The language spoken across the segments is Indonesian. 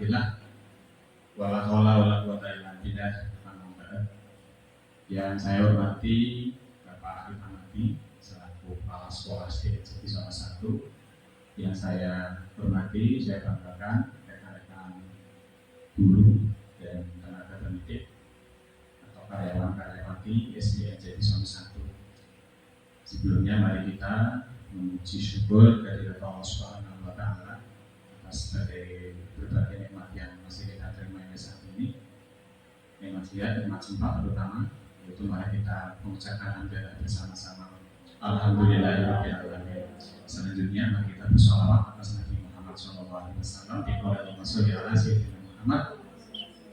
Alhamdulillah, wala haula wala quwata illa billah. Yang saya hormati Bapak Arif Hamadi selaku kepala sekolah SD Jati Soma 1. Yang saya hormati, saya banggakan rekan-rekan guru dan tenaga pendidik atau karyawan-karyawati SD Jati Soma 1. Sebelumnya mari kita memuji syukur dari Allah Subhanahu wa Ta'ala atas berbagai nikmat yang masih kita terima saat ini. Nikmat dia, nikmat sempat terutama, yaitu mari kita mengucapkan hamdalah bersama-sama. Alhamdulillahirobbilalamin. Selanjutnya mari kita bersolawat atas Nabi Muhammad SAW. Allahumma sholli ala sayyidina Muhammad.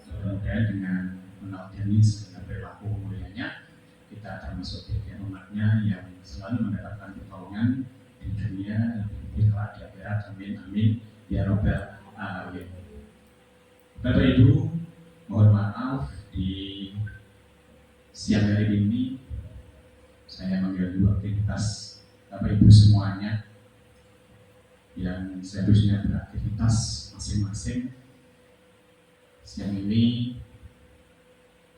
Mudah-mudahan dengan meneladani segala perilaku mulianya, kita termasuk bagian umatnya yang selalu mendapatkan pertolongan di dunia, di akhirat. Amin amin ya robbal alamin. Bapak Ibu, mohon maaf di siang hari ini saya mengganggu aktivitas Bapak Ibu semuanya yang seharusnya beraktivitas masing-masing. Siang ini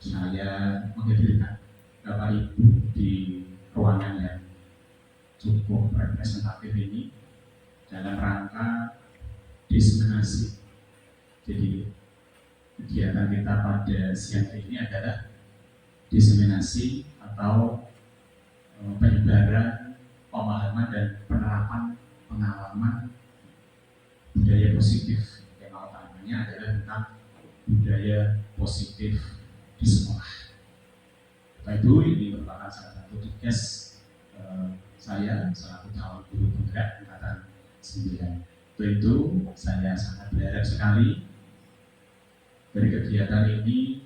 saya menghadirkan Bapak Ibu di ruangan yang cukup representatif ini dalam rangka diseminasi. Jadi kegiatan kita pada siang ini adalah diseminasi atau penyebaran pemahaman dan penerapan pengalaman budaya positif. Tema utamanya adalah tentang budaya positif di sekolah. Bapak Ibu, ini merupakan salah satu tugas saya selaku calon guru penggerak angkatan 9. Untuk itu saya sangat berharap sekali dari kegiatan ini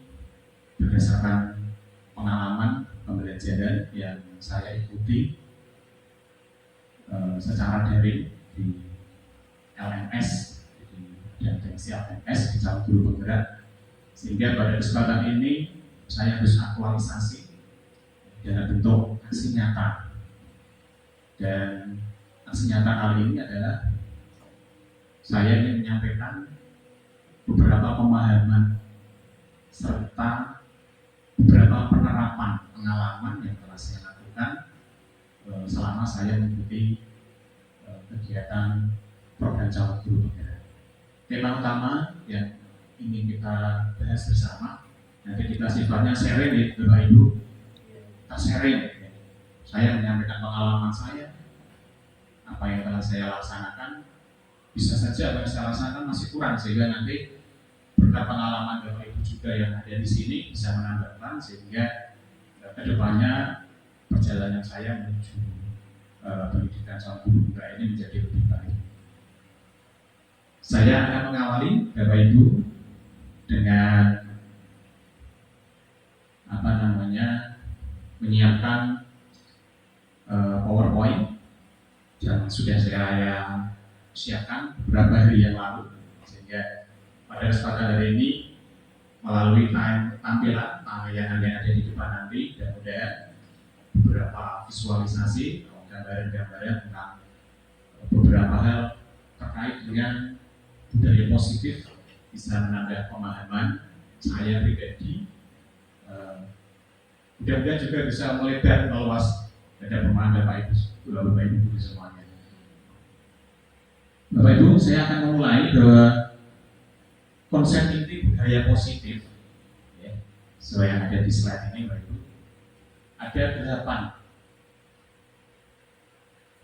berdasarkan pengalaman pembelajaran yang saya ikuti secara daring di LMS, dan tensi LMS di calon guru penggerak, sehingga pada kesempatan ini saya harus aktualisasi dalam bentuk aksi nyata. Dan aksi nyata kali ini adalah saya ingin menyampaikan beberapa pemahaman serta beberapa penerapan pengalaman yang telah saya lakukan selama saya mengikuti kegiatan program calon guru penggerak. Tema utama yang ingin kita bahas bersama, nanti kita sifatnya sharing ya Bapak Ibu. Kita sharing. Saya menyampaikan pengalaman saya, apa yang telah saya laksanakan. Bisa saja apa yang saya laksanakan masih kurang, sehingga nanti berkat pengalaman Bapak Ibu juga yang ada di sini bisa menambahkan, sehingga kedepannya perjalanan saya menuju pendidikan calon guru penggerak ini menjadi lebih baik. Saya akan mengawali Bapak Ibu dengan menyiapkan PowerPoint yang sudah saya siapkan beberapa hari yang lalu, sehingga pada kesempatan hari ini melalui tampilan tayangan yang ada di depan nanti, dan mudah beberapa visualisasi atau gambaran-gambaran tentang beberapa hal terkait dengan budaya positif bisa menambah pemahaman saya pribadi. Mudah-mudahan juga bisa melebar meluas pada pemahaman Bapak Ibu semuanya. Bapak Ibu, saya akan memulai bahwa konsep inti budaya positif, ya, sesuai yang ada di slide ini, Bapak Ibu, ada 8.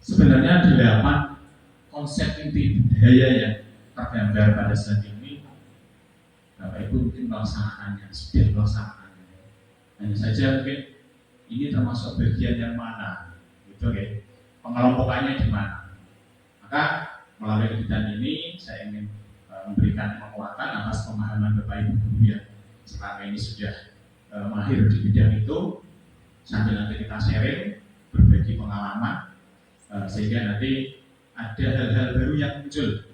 Sebenarnya 8 konsep inti budaya yang tergambar pada slide ini. Bapak Ibu mungkin melaksanakannya, sudah melaksanakannya. Hanya saja mungkin ini termasuk bagian yang mana, gitu ya. Pengelompokannya di mana. Maka melalui kegiatan ini saya ingin memberikan penguatan atas pemahaman Bapak Ibu guru yang selama ini sudah mahir di bidang itu, sambil nanti kita sharing, berbagi pengalaman, sehingga nanti ada hal-hal baru yang muncul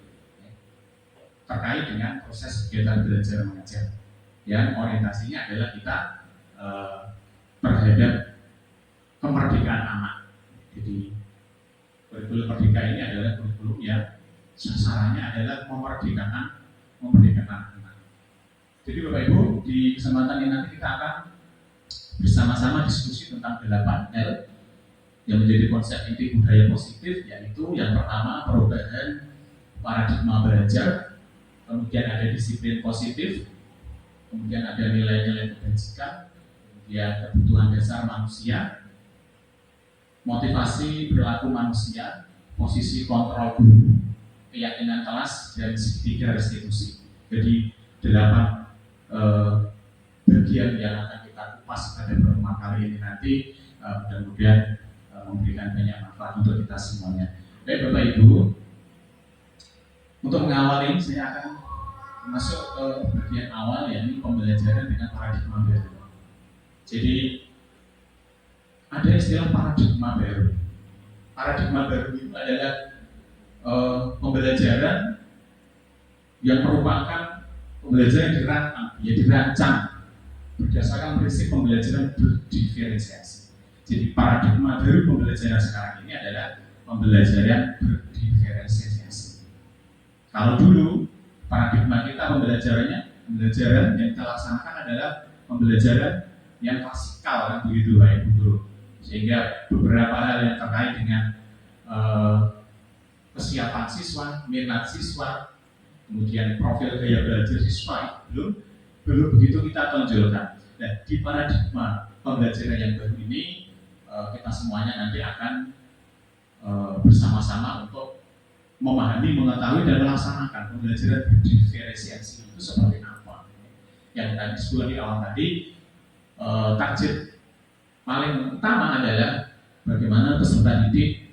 terkait dengan proses kegiatan belajar mengajar yang orientasinya adalah kita terhadap kemerdekaan anak. Jadi kurikulum merdeka ini adalah kurikulum yang sasarannya adalah memerdekakan memerdekakan anak-anak. Jadi Bapak Ibu, di kesempatan ini nanti kita akan bersama-sama diskusi tentang 8L yang menjadi konsep inti budaya positif, yaitu yang pertama perubahan paradigma belajar, kemudian ada disiplin positif, kemudian ada nilai-nilai kebajikan, kemudian kebutuhan dasar manusia, motivasi perilaku manusia, posisi kontrol guru, keyakinan kelas, dan segitiga restitusi. Jadi 8 bagian yang akan kita kupas pada pertemuan kali ini nanti mudah-mudahan memberikan banyak manfaat untuk kita semuanya. Baik Bapak Ibu, untuk mengawali saya akan masuk ke bagian awal, yakni pembelajaran dengan paradigma baru. Jadi ada istilah paradigma baru. Paradigma baru itu adalah pembelajaran yang merupakan pembelajaran yang dirancang berdasarkan prinsip pembelajaran berdiferensiasi. Jadi paradigma baru pembelajaran sekarang ini adalah pembelajaran berdiferensiasi. Kalau dulu paradigma kita pembelajaran yang kita laksanakan adalah pembelajaran yang klasikal, kan begitu Bapak Ibu. Sehingga beberapa hal yang terkait dengan kesiapan siswa, minat siswa, kemudian profil gaya belajar siswa belum begitu kita tonjolkan. Dan di paradigma pembelajaran yang baru ini kita semuanya nanti akan bersama-sama untuk memahami, mengetahui dan melaksanakan pembelajaran berdiferensiasi itu seperti apa. Yang tadi disebut di awal tadi, target paling utama adalah bagaimana peserta didik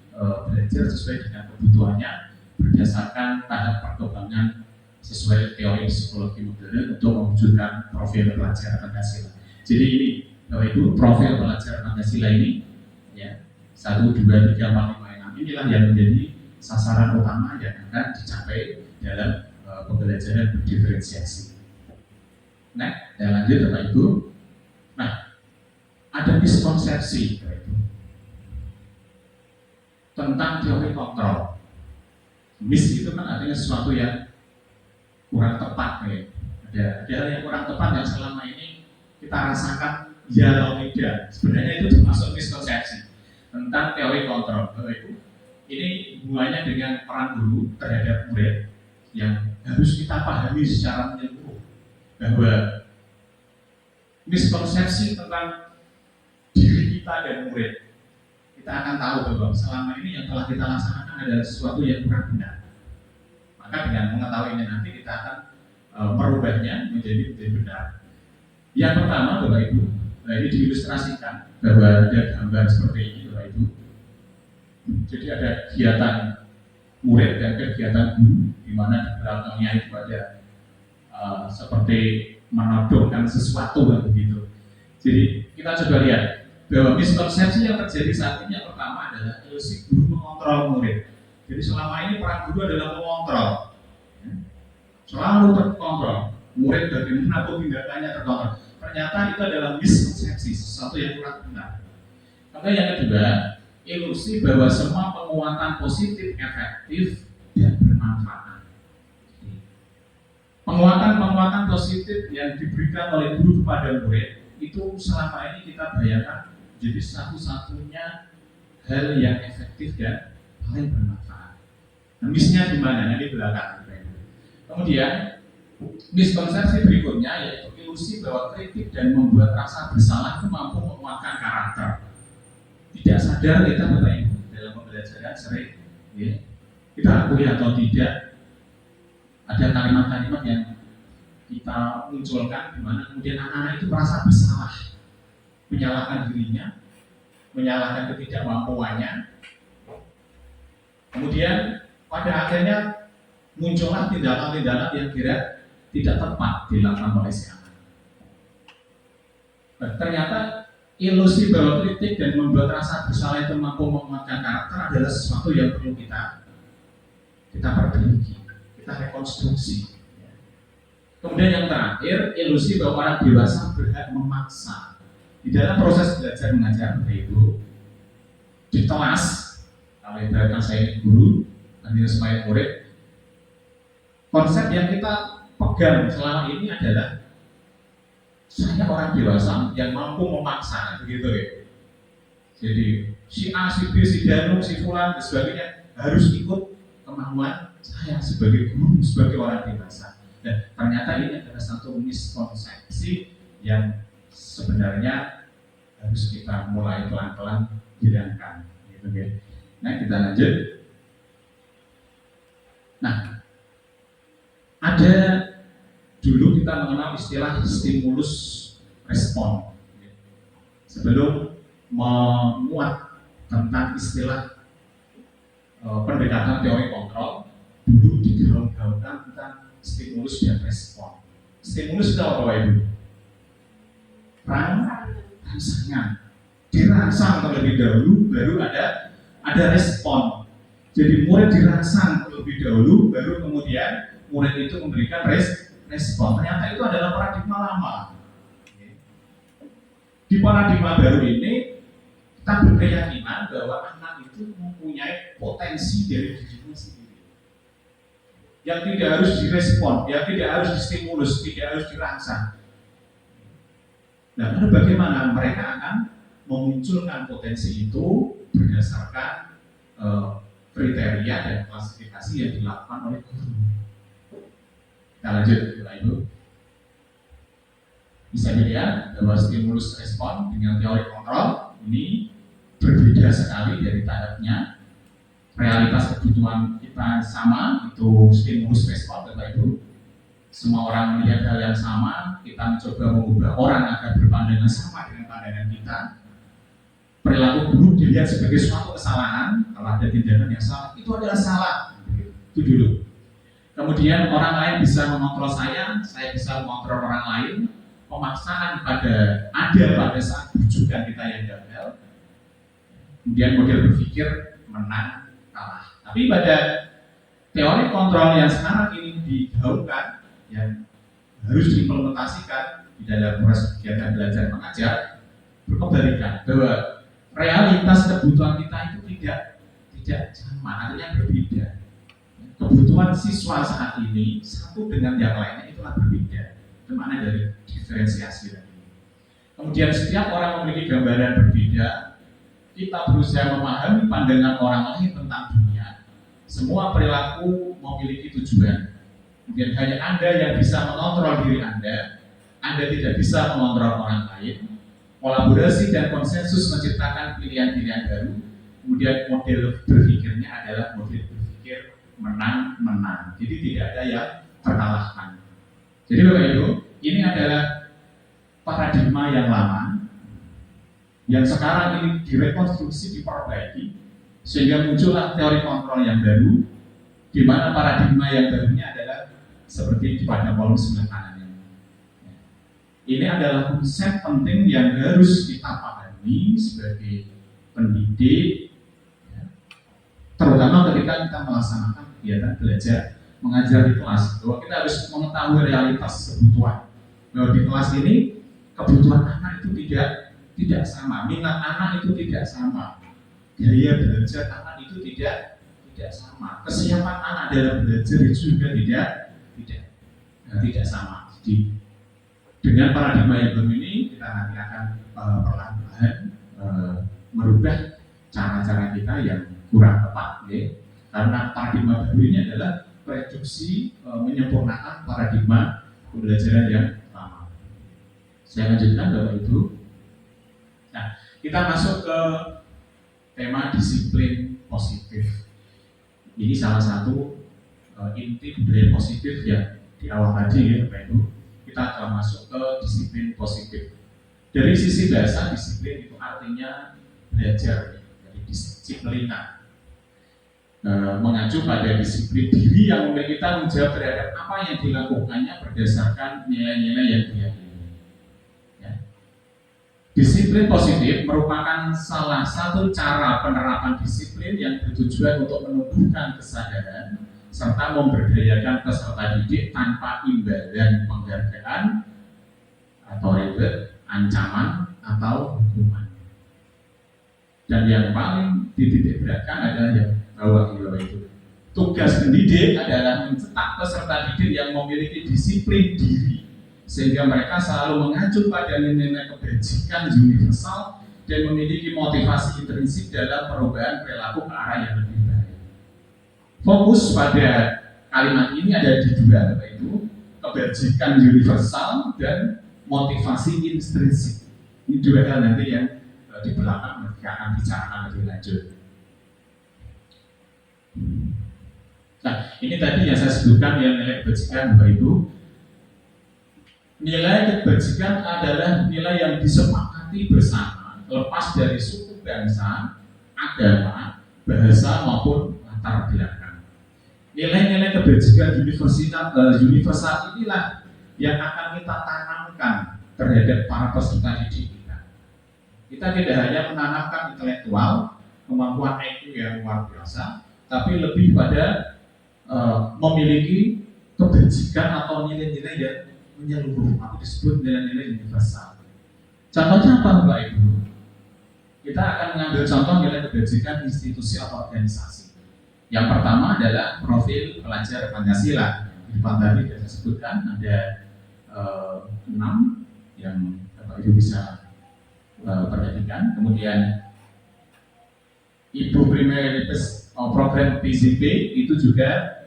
belajar sesuai dengan kebutuhannya berdasarkan tahap perkembangan sesuai teori psikologi modern untuk mewujudkan profil pelajar Pancasila. Jadi ini Bapak Ibu, profil pelajar Pancasila ini ya 1, 2, 3, 4, 5, 6 inilah yang menjadi sasaran utama yang akan dicapai dalam pembelajaran berdiferensiasi. Nah, saya lanjut Bapak Ibu. Nah, ada miskonsepsi Bapak Ibu tentang teori kontrol. Mis itu kan artinya sesuatu yang kurang tepat ya. Ada hal yang kurang tepat yang selama ini kita rasakan ya atau tidak. Sebenarnya itu termasuk miskonsepsi tentang teori kontrol. Bapak Ibu, ini hubungannya dengan peran guru terhadap murid yang harus kita pahami secara menyeluruh bahwa miskonsepsi tentang diri kita dan murid, kita akan tahu bahwa selama ini yang telah kita laksanakan adalah sesuatu yang kurang benar. Maka dengan mengetahui ini nanti kita akan merubahnya menjadi benar. Yang pertama Bapak Ibu, ini diilustrasikan bahwa ada gambar seperti ini Bapak Ibu. Jadi ada kegiatan murid dan kegiatan guru, di mana di belakangnya itu ada seperti menodongkan sesuatu begitu. Jadi kita coba lihat bahwa miskonsepsi yang terjadi saat ini yang pertama adalah ilusi guru mengontrol murid. Jadi selama ini peran guru adalah mengontrol, selalu terkontrol. Murid bagaimana tindakannya terkontrol. Ternyata itu adalah miskonsepsi, sesuatu yang kurang benar. Maka yang kedua, ilusi bahwa semua penguatan positif efektif dan bermanfaat. Penguatan positif yang diberikan oleh guru kepada murid itu selama ini kita bayangkan jadi satu-satunya hal yang efektif dan paling bermanfaat. Nah, misnya di mana? Di belakang. Kemudian miskonsepsi berikutnya yaitu ilusi bahwa kritik dan membuat rasa bersalah itu mampu menguatkan karakter. Tidak sadar kita Bapak Ibu dalam pembelajaran sering ya, kita akui atau tidak ada kalimat-kalimat yang kita munculkan di mana kemudian anak-anak itu merasa bersalah, menyalahkan dirinya, menyalahkan ketidakmampuannya. Kemudian pada akhirnya muncullah tindakan-tindakan yang kira tidak tepat dilakukan oleh si anak. Ternyata ilusi bahwa kritik dan membuat rasa bersalah itu mampu menguatkan karakter adalah sesuatu yang perlu kita perbaiki, kita rekonstruksi. Kemudian yang terakhir, ilusi bahwa orang dewasa berhak memaksa. Di dalam proses belajar mengajar Ibu di kelas, kalau ibaratkan saya guru, nanti supaya murid, konsep yang kita pegang selama ini adalah saya orang dewasa yang mampu memaksa, begitu ya. Jadi si A, si B, si Danu, si Fulan dan sebagainya harus ikut kemauan saya sebagai guru, sebagai orang dewasa. Dan ternyata ini adalah satu miskonsepsi yang sebenarnya harus kita mulai pelan-pelan hilangkan, gitu ya. Nah, kita lanjut. Nah, ada dulu kita mengenal istilah stimulus respon. Sebelum memuat tentang istilah pendekatan teori kontrol, dulu digaung-gaungkan tentang stimulus dan respon. Stimulus itu apa, Ibu? Rangsangan. Dirangsang terlebih dahulu, baru ada respon. Jadi murid dirangsang terlebih dahulu, baru kemudian murid itu memberikan respon. Ternyata itu adalah paradigma lama. Di paradigma baru ini kita berkeyakinan bahwa anak itu mempunyai potensi dari dirinya sendiri yang tidak harus direspon, yang tidak harus distimulus, tidak harus dirangsang. Nah, lalu bagaimana mereka akan memunculkan potensi itu berdasarkan kriteria dan klasifikasi yang dilakukan oleh guru. Kita lanjut, Bapak Ibu. Bisa dilihat bahwa stimulus respon dengan teori kontrol ini berbeda sekali dari tahapnya. Realitas kebutuhan kita sama, itu stimulus respon, Bapak Ibu. Semua orang melihat hal yang sama, kita mencoba mengubah orang agar berpandangan sama dengan pandangan kita. Perilaku buruk dilihat sebagai suatu kesalahan. Kalau ada tindakan yang salah, itu adalah salah. Itu dulu. Kemudian orang lain bisa mengontrol saya bisa mengontrol orang lain. Pemaksaan ada pada saat bujukan kita yang gagal. Kemudian model berpikir menang kalah. Tapi pada teori kontrol yang sekarang ini digaungkan, yang harus diimplementasikan di dalam proses kegiatan belajar mengajar, berkebalikan bahwa realitas kebutuhan kita itu tidak sama, artinya berbeda. Kebutuhan siswa saat ini satu dengan yang lainnya itulah berbeda. Itu makna dari diferensiasi tadi. Kemudian setiap orang memiliki gambaran berbeda. Kita berusaha memahami pandangan orang lain tentang dunia. Semua perilaku memiliki tujuan. Kemudian hanya Anda yang bisa mengontrol diri Anda tidak bisa mengontrol orang lain. Kolaborasi dan konsensus menciptakan pilihan-pilihan baru. Kemudian model berpikirnya adalah model berpikir menang-menang. Jadi tidak ada yang terkalahkan. Jadi Bapak Ibu, ini adalah paradigma yang lama yang sekarang ini direkonstruksi, diperbaiki sehingga muncullah teori kontrol yang baru, di mana paradigma yang barunya adalah seperti pada kolom sebelah kanan ini. Ini adalah konsep penting yang harus kita pahami sebagai pendidik, terutama ketika kita melaksanakan kegiatan belajar mengajar di kelas, bahwa kita harus mengetahui realitas kebutuhan. Bahwa di kelas ini kebutuhan anak itu tidak sama, minat anak itu tidak sama, gaya belajar anak itu tidak sama, kesiapan anak dalam belajar itu juga tidak sama. Jadi dengan paradigma yang baru ini kita nanti akan perlahan-lahan merubah cara-cara kita yang kurang tepat, ya. Karena paradigma baru ini adalah reduksi menyempurnakan paradigma pembelajaran yang lama. Saya lanjutkan Bapak Ibu. Nah, kita masuk ke tema disiplin positif. Ini salah satu inti budaya positif yang di awal tadi, ya Bapak Ibu. Kita akan masuk ke disiplin positif. Dari sisi bahasa, disiplin itu artinya belajar, jadi disiplina. Mengacu pada disiplin diri yang memiliki tanggung jawab terhadap apa yang dilakukannya berdasarkan nilai-nilai yang diyakini. Ya. Disiplin positif merupakan salah satu cara penerapan disiplin yang bertujuan untuk menumbuhkan kesadaran serta memberdayakan peserta didik tanpa imbalan penghargaan atau reward, ancaman atau hukuman. Dan yang paling dititik beratkan adalah yang bawah itu tugas pendidik adalah mencetak peserta didik yang memiliki disiplin diri, sehingga mereka selalu mengacu pada nilai-nilai kebajikan universal dan memiliki motivasi intrinsik dalam perubahan perilaku ke arah yang lebih baik. Fokus pada kalimat ini ada di dua, yaitu kebajikan universal dan motivasi intrinsik. Ini dua hal nanti yang di belakang mereka akan bicarakan lebih lanjut. Nah, ini tadi yang saya sebutkan yang nilai kebajikan, Bapak Ibu. Nilai kebajikan adalah nilai yang disepakati bersama, lepas dari suku bangsa, agama, bahasa maupun latar belakang. Nilai-nilai kebajikan universal inilah yang akan kita tanamkan terhadap para peserta didik kita. Kita tidak hanya menanamkan intelektual, kemampuan IQ yang luar biasa, tapi lebih pada memiliki kebajikan atau nilai-nilai yang menyeluruh, atau disebut nilai-nilai universal. Contohnya apa, Bapak Ibu? Kita akan mengambil contoh nilai kebajikan institusi atau organisasi. Yang pertama adalah profil pelajar Pancasila. Di depan tadi saya sebutkan ada 6 yang Bapak Ibu bisa perhatikan. Kemudian Ibu Primeris program PZP itu juga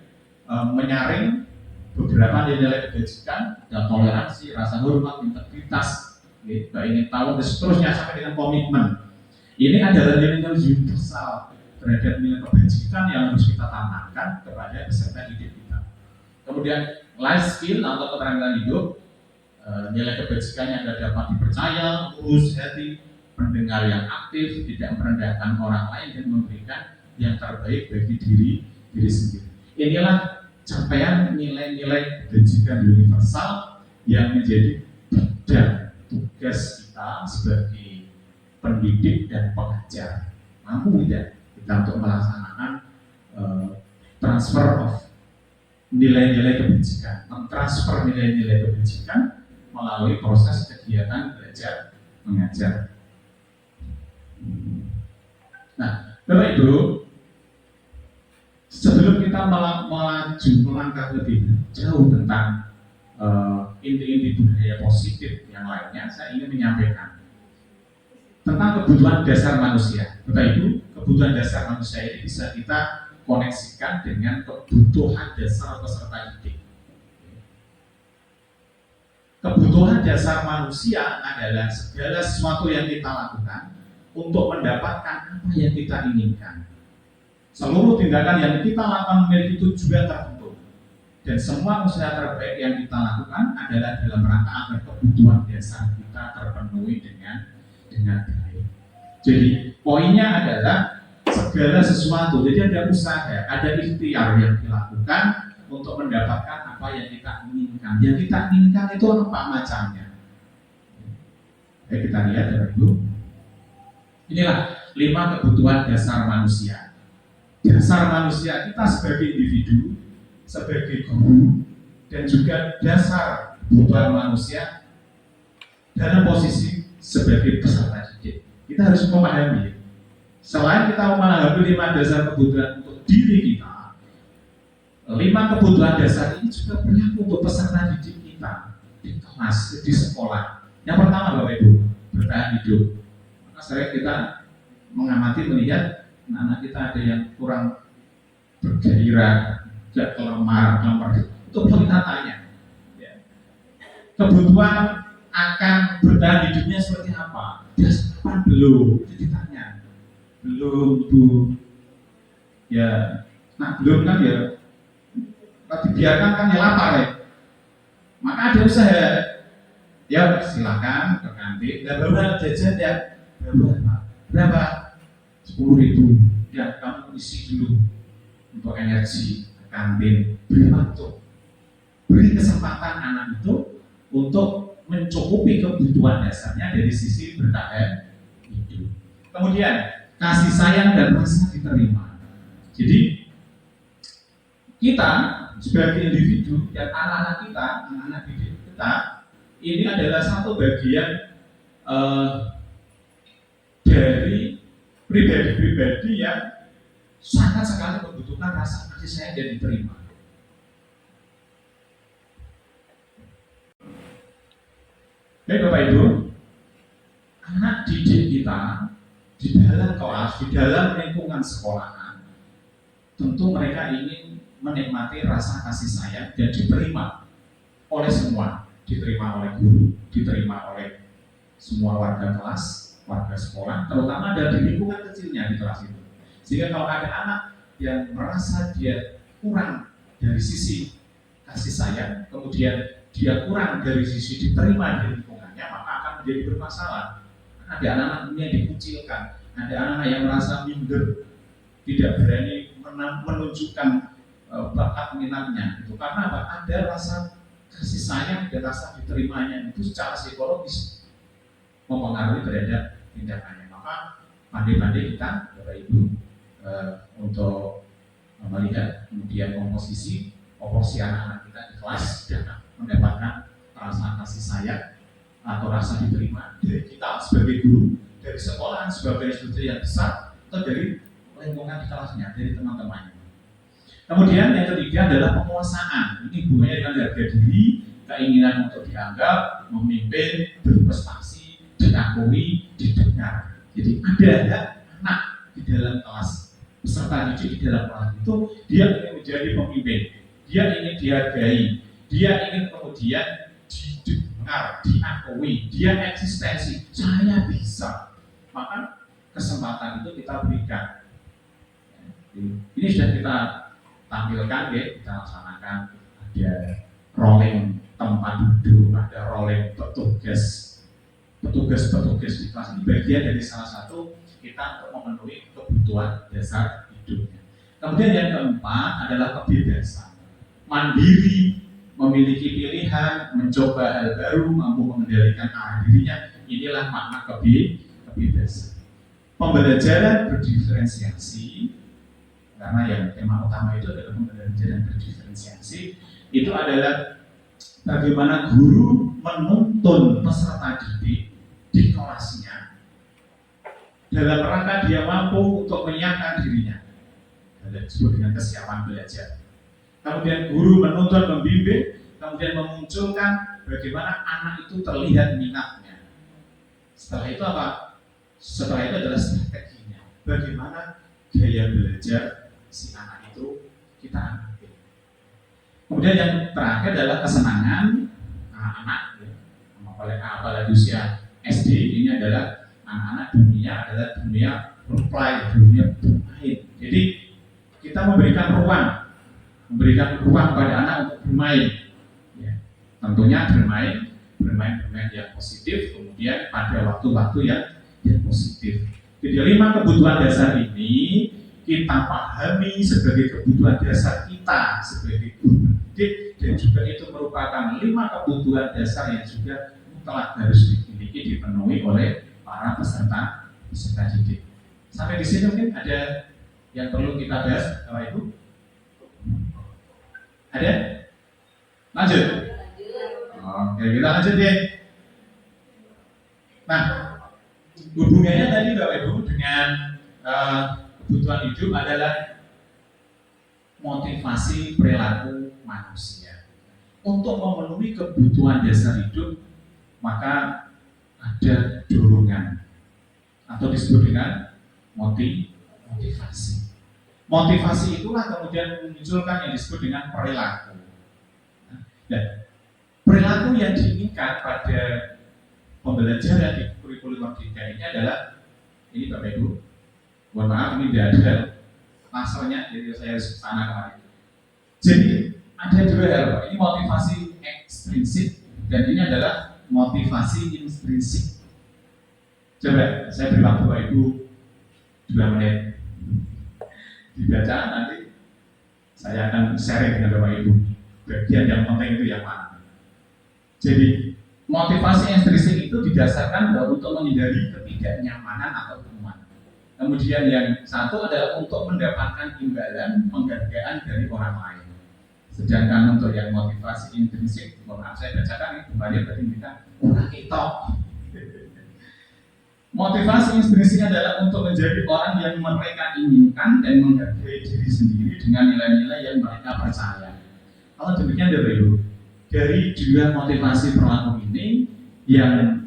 menyaring beberapa nilai kebajikan, dan toleransi, rasa hormat, integritas, ingin tahu, dan seterusnya sampai dengan komitmen. Ini adalah nilai-nilai universal terhadap nilai kebajikan yang harus kita tanamkan kepada peserta didik kita. Kemudian life skill atau keterampilan hidup, nilai kebajikan yang dapat dipercaya, lurus hati, pendengar yang aktif, tidak merendahkan orang lain, dan memberikan yang terbaik bagi diri sendiri. Inilah capaian nilai-nilai kebajikan universal yang menjadi bidang tugas kita sebagai pendidik dan pengajar. Mampu tidak kita untuk melaksanakan transfer of nilai-nilai kebajikan, mentransfer nilai-nilai kebajikan melalui proses kegiatan belajar mengajar. Nah, Bapak Ibu, sebelum kita melangkah lebih jauh tentang inti-inti budaya positif yang lainnya, saya ingin menyampaikan tentang kebutuhan dasar manusia. Bapak Ibu, kebutuhan dasar manusia ini bisa kita koneksikan dengan kebutuhan dasar peserta didik. Kebutuhan dasar manusia adalah segala sesuatu yang kita lakukan untuk mendapatkan apa yang kita inginkan. Seluruh tindakan yang kita lakukan memiliki tujuan tertentu, dan semua usaha terbaik yang kita lakukan adalah dalam rangka agar kebutuhan dasar kita terpenuhi dengan baik. Jadi poinnya adalah segala sesuatu, jadi ada usaha, ada ikhtiar yang dilakukan untuk mendapatkan apa yang kita inginkan. Yang kita inginkan itu apa macamnya? Kita lihat ya Ibu. Inilah 5 kebutuhan dasar manusia. Dasar manusia kita sebagai individu, sebagai guru, dan juga dasar kebutuhan manusia dalam posisi sebagai peserta didik. Kita harus memahami, selain kita memahami 5 dasar kebutuhan untuk diri kita, 5 kebutuhan dasar ini juga berlaku untuk peserta didik kita di kelas, di sekolah. Yang pertama, Bapak Ibu, bertahan hidup. Maka sering kita mengamati, melihat anak-anak kita ada yang kurang bergairah, tidak kelemar, itu perlu kita tanya. Ya. Kebutuhan akan bertahan hidupnya seperti apa? Dia sarapan belum? Itu ditanya. Belum, Bu. Ya, nah belum kan ya. Kalau dibiarkan kan ya lapar ya. Maka ada usaha. Ya silakan ke kantin. Dan berapa jajan ya? Berapa? 10.000. Ya kamu isi dulu untuk energi ke kantin. Beri waktu, beri kesempatan anak itu untuk mencukupi kebutuhan dasarnya dari sisi bertahan hidup. Kemudian kasih sayang dan rasa diterima. Jadi kita sebagai individu dan anak-anak kita, anak-anak didik kita, ini adalah satu bagian dari pribadi-pribadi yang sangat sekali membutuhkan rasa kasih sayang dia diterima. Baik Bapak Ibu, anak didik kita di dalam kelas, di dalam lingkungan sekolahan, tentu mereka ingin menikmati rasa kasih sayang dan diterima oleh semua, diterima oleh guru, diterima oleh semua warga kelas, warga sekolah, terutama dari lingkungan kecilnya di kelas itu. Sehingga kalau ada anak yang merasa dia kurang dari sisi kasih sayang, kemudian dia kurang dari sisi diterima di lingkungannya, maka akan menjadi bermasalah. Ada anak-anak yang dikucilkan, ada anak-anak yang merasa minder, tidak berani menunjukkan bakat minatnya. Itu karena apa? Ada rasa kasih sayang dan rasa diterimanya itu secara psikologis mempengaruhi terhadap tindakannya. Maka pandai-pandai kita, Bapak Ibu, untuk melihat kemudian komposisi anak-anak kita di kelas dan mendapatkan rasa kasih sayang atau rasa diterima dari kita sebagai guru, dari sekolah, sebagai institusi yang besar, atau dari lingkungan di kelasnya, dari teman-temannya. Kemudian yang ketiga adalah penguasaan. Ini hubungannya dengan harga diri, keinginan untuk dianggap, memimpin, berprestasi, diakui, didengar. Jadi ada anak di dalam kelas, peserta didik di dalam kelas itu, dia ingin menjadi pemimpin, dia ingin dihargai, dia ingin kemudian didengar, diakui, dia eksistensi, saya bisa. Maka kesempatan itu kita berikan. Ini sudah kita tampilkan, ya, kita laksanakan. Ada rolling tempat duduk, ada rolling petugas di kelas. Ini bagian dari salah satu kita untuk memenuhi kebutuhan dasar hidupnya. Kemudian yang keempat adalah kebebasan, mandiri, memiliki pilihan, mencoba hal baru, mampu mengendalikan arah dirinya. Inilah makna kebebasan. Pembelajaran berdiferensiasi, karena yang tema utama itu adalah pembelajaran berdiferensiasi. Itu adalah bagaimana guru menuntun peserta didik di kelasnya dalam rangka dia mampu untuk menyiapkan dirinya, disebut dengan kesiapan belajar. Kemudian guru menuntun, membimbing, kemudian memunculkan bagaimana anak itu terlihat minatnya. Setelah itu apa? Setelah itu adalah strateginya, bagaimana gaya belajar si anak itu kita ambil. Kemudian yang terakhir adalah kesenangan anak-anak, apalagi usia SD. Ini adalah anak-anak dunia adalah dunia berplay, dunia bermain. Jadi kita memberikan ruang pada anak untuk bermain. Ya, tentunya bermain yang positif, kemudian pada waktu-waktu yang positif. Jadi 5 kebutuhan dasar ini kita pahami sebagai kebutuhan dasar kita sebagai guru pendidik, dan juga itu merupakan 5 kebutuhan dasar yang juga mutlak harus dimiliki, dipenuhi oleh para peserta didik. Sampai di sini mungkin ada yang perlu kita bahas, Bapak Ibu? Ada? Lanjut? Oke, kita lanjut ya. Nah, hubungannya tadi Bapak Ibu dengan kebutuhan hidup adalah motivasi perilaku manusia. Untuk memenuhi kebutuhan dasar hidup, maka ada dorongan atau disebut dengan motivasi. Motivasi itulah kemudian memunculkan yang disebut dengan perilaku. Dan perilaku yang diinginkan pada pembelajaran di kurikulum merdeka ini adalah, ini Bapak Ibu, mohon maaf ini tidak ada lasernya, jadi saya harus kesana kemarin. Jadi ada 2 hal, ini motivasi ekstrinsik dan ini adalah motivasi intrinsik. Coba saya beri waktu Bapak Ibu 2 menit dibaca, nanti saya akan sharing dengan Bapak Ibu bagian yang penting itu yang mana. Jadi motivasi intrinsik itu didasarkan untuk menghindari ketidaknyamanan atau kemuan. Kemudian yang satu adalah untuk mendapatkan imbalan, penghargaan dari orang lain. Sedangkan untuk yang motivasi intrinsik, mohon maaf saya bacakan ini kembali berarti kita orang itu. Motivasi intrinsik adalah untuk menjadi orang yang mereka inginkan dan menghargai diri sendiri dengan nilai-nilai yang mereka percaya. Kalau demikian Bapak Ibu, dari dua motivasi perilaku ini yang